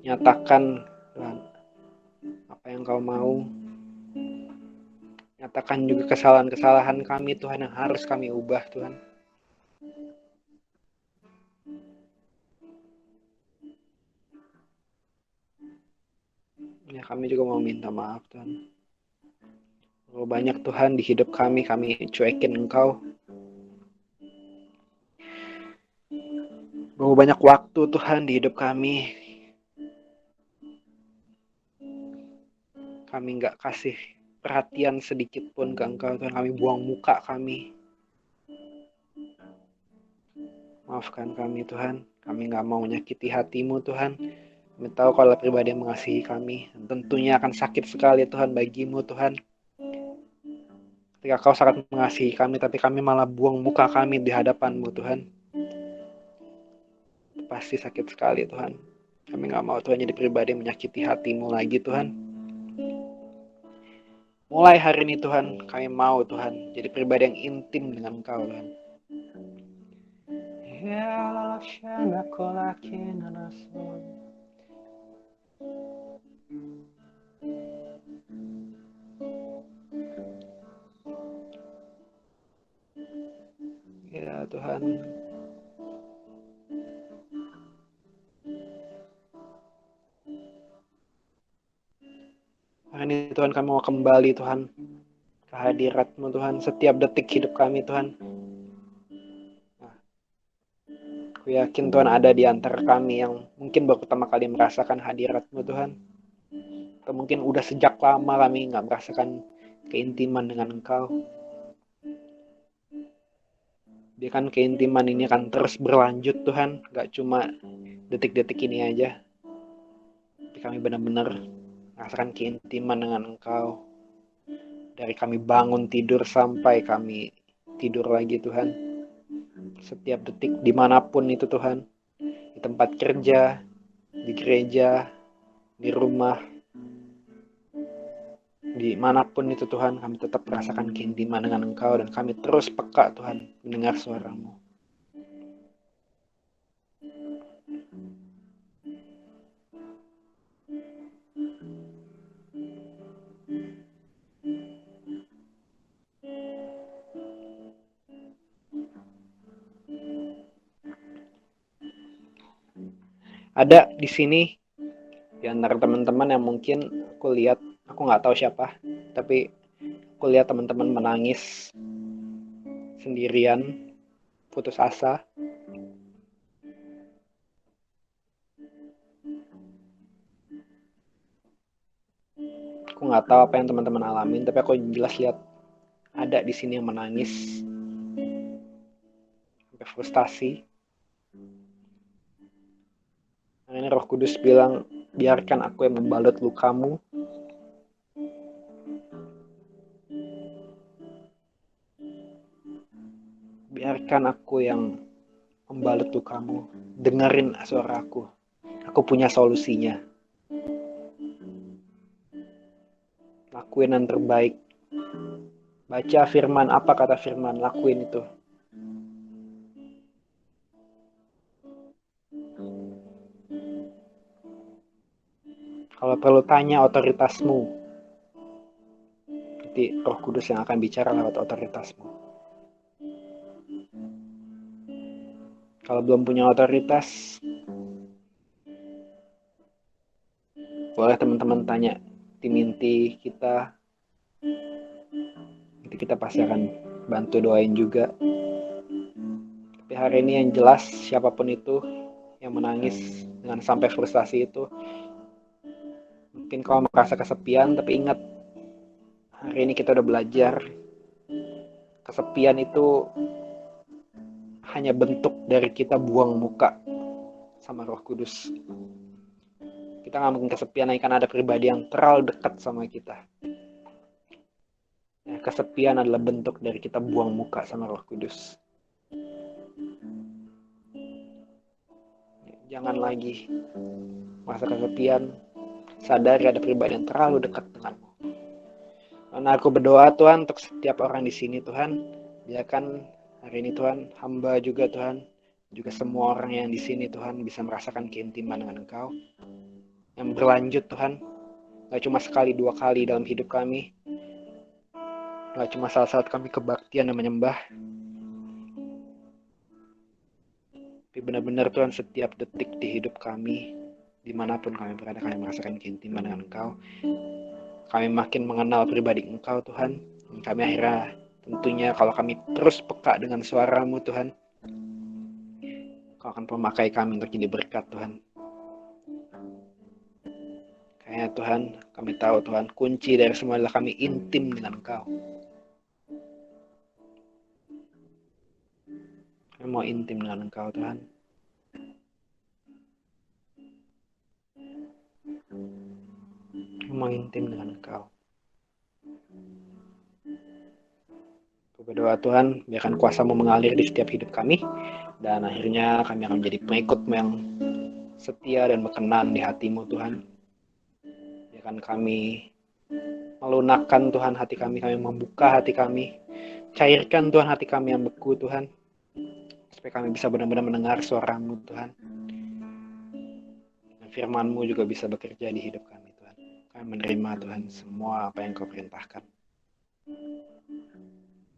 Speaker 1: Nyatakan Tuhan apa yang Kau mau. Nyatakan juga kesalahan-kesalahan kami Tuhan yang harus kami ubah Tuhan. Ya, kami juga mau minta maaf Tuhan. Terlalu banyak Tuhan di hidup kami cuekin Engkau. Terlalu banyak waktu Tuhan di hidup kami gak kasih perhatian sedikit pun ke Engkau Tuhan. Kami buang muka kami. Maafkan kami Tuhan. Kami gak mau menyakiti hati-Mu Tuhan. Kami tahu kalau pribadi yang mengasihi kami. Dan tentunya akan sakit sekali Tuhan bagi-Mu Tuhan. Ketika Kau sangat mengasihi kami, tapi kami malah buang muka kami di hadapan-Mu Tuhan. Itu pasti sakit sekali Tuhan. Kami gak mau Tuhan jadi pribadi yang menyakiti hati-Mu lagi Tuhan. Mulai hari ini Tuhan, kami mau Tuhan jadi pribadi yang intim dengan Engkau Tuhan. Ya Tuhan. Hari ini Tuhan kami mau kembali Tuhan ke hadirat-Mu Tuhan setiap detik hidup kami Tuhan. Aku yakin Tuhan ada di antara kami yang mungkin baru pertama kali merasakan hadirat-Mu Tuhan. Atau mungkin udah sejak lama kami gak merasakan keintiman dengan Engkau. Biarkan keintiman ini akan terus berlanjut Tuhan. Gak cuma detik-detik ini aja. Tapi kami benar-benar merasakan keintiman dengan Engkau. Dari kami bangun tidur sampai kami tidur lagi Tuhan. Setiap detik dimanapun itu Tuhan. Di tempat kerja, di gereja, di rumah, di Dimanapun itu Tuhan, kami tetap merasakan keintiman dengan Engkau, dan kami terus peka Tuhan mendengar suara-Mu. Ada di sini di antara teman-teman yang mungkin aku lihat, aku nggak tahu siapa, tapi aku lihat teman-teman menangis sendirian, putus asa. Aku nggak tahu apa yang teman-teman alamin, tapi aku jelas lihat ada di sini yang menangis sampai frustasi. Ini Roh Kudus bilang, biarkan aku yang membalut lukamu. Biarkan aku yang membalut lukamu. Dengerin suaraku. Aku punya solusinya. Lakuin yang terbaik. Baca firman, apa kata firman, lakuin itu. Kalau perlu tanya otoritasmu, nanti Roh Kudus yang akan bicara lewat otoritasmu. Kalau belum punya otoritas, boleh teman-teman tanya tim inti kita. Nanti kita pasti akan bantu doain juga. Tapi hari ini yang jelas, siapapun itu yang menangis dengan sampai frustasi itu, mungkin kau merasa kesepian, tapi ingat, hari ini kita udah belajar, kesepian itu hanya bentuk dari kita buang muka sama Roh Kudus. Kita nggak mungkin kesepian karena ada pribadi yang terlalu dekat sama kita. Ya, kesepian adalah bentuk dari kita buang muka sama Roh Kudus. Jangan lagi merasa kesepian, sadari ada pribadi yang terlalu dekat denganmu. Karena aku berdoa Tuhan untuk setiap orang di sini Tuhan, biarkan hari ini Tuhan, hamba juga Tuhan, juga semua orang yang di sini Tuhan bisa merasakan keintiman dengan Engkau yang berlanjut Tuhan, gak cuma sekali dua kali dalam hidup kami, gak cuma saat-saat kami kebaktian dan menyembah, tapi benar-benar Tuhan setiap detik di hidup kami, dimanapun kami berada, kami merasakan keintiman dengan Engkau. Kami makin mengenal pribadi Engkau Tuhan, dan kami akhirnya tentunya kalau kami terus peka dengan suara-Mu Tuhan, Kau akan memakai kami untuk jadi berkat Tuhan. Kayaknya Tuhan, kami tahu Tuhan, kunci dari semua adalah kami intim dengan Engkau. Kami mau intim dengan Engkau Tuhan. Kami mau intim dengan Engkau. Aku berdoa Tuhan, biarkan kuasa-Mu mengalir di setiap hidup kami, dan akhirnya kami akan menjadi pengikut-Mu yang setia dan berkenan di hati-Mu Tuhan. Biarkan kami melunakkan Tuhan hati kami membuka hati kami, cairkan Tuhan hati kami yang beku Tuhan, supaya kami bisa benar-benar mendengar suara-Mu Tuhan, dan firman-Mu juga bisa bekerja di hidup kami Tuhan. Kami menerima Tuhan semua apa yang Kau perintahkan.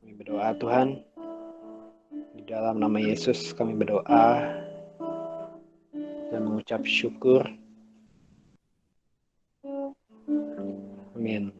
Speaker 1: Kami berdoa Tuhan, di dalam nama Yesus kami berdoa dan mengucap syukur. Amin.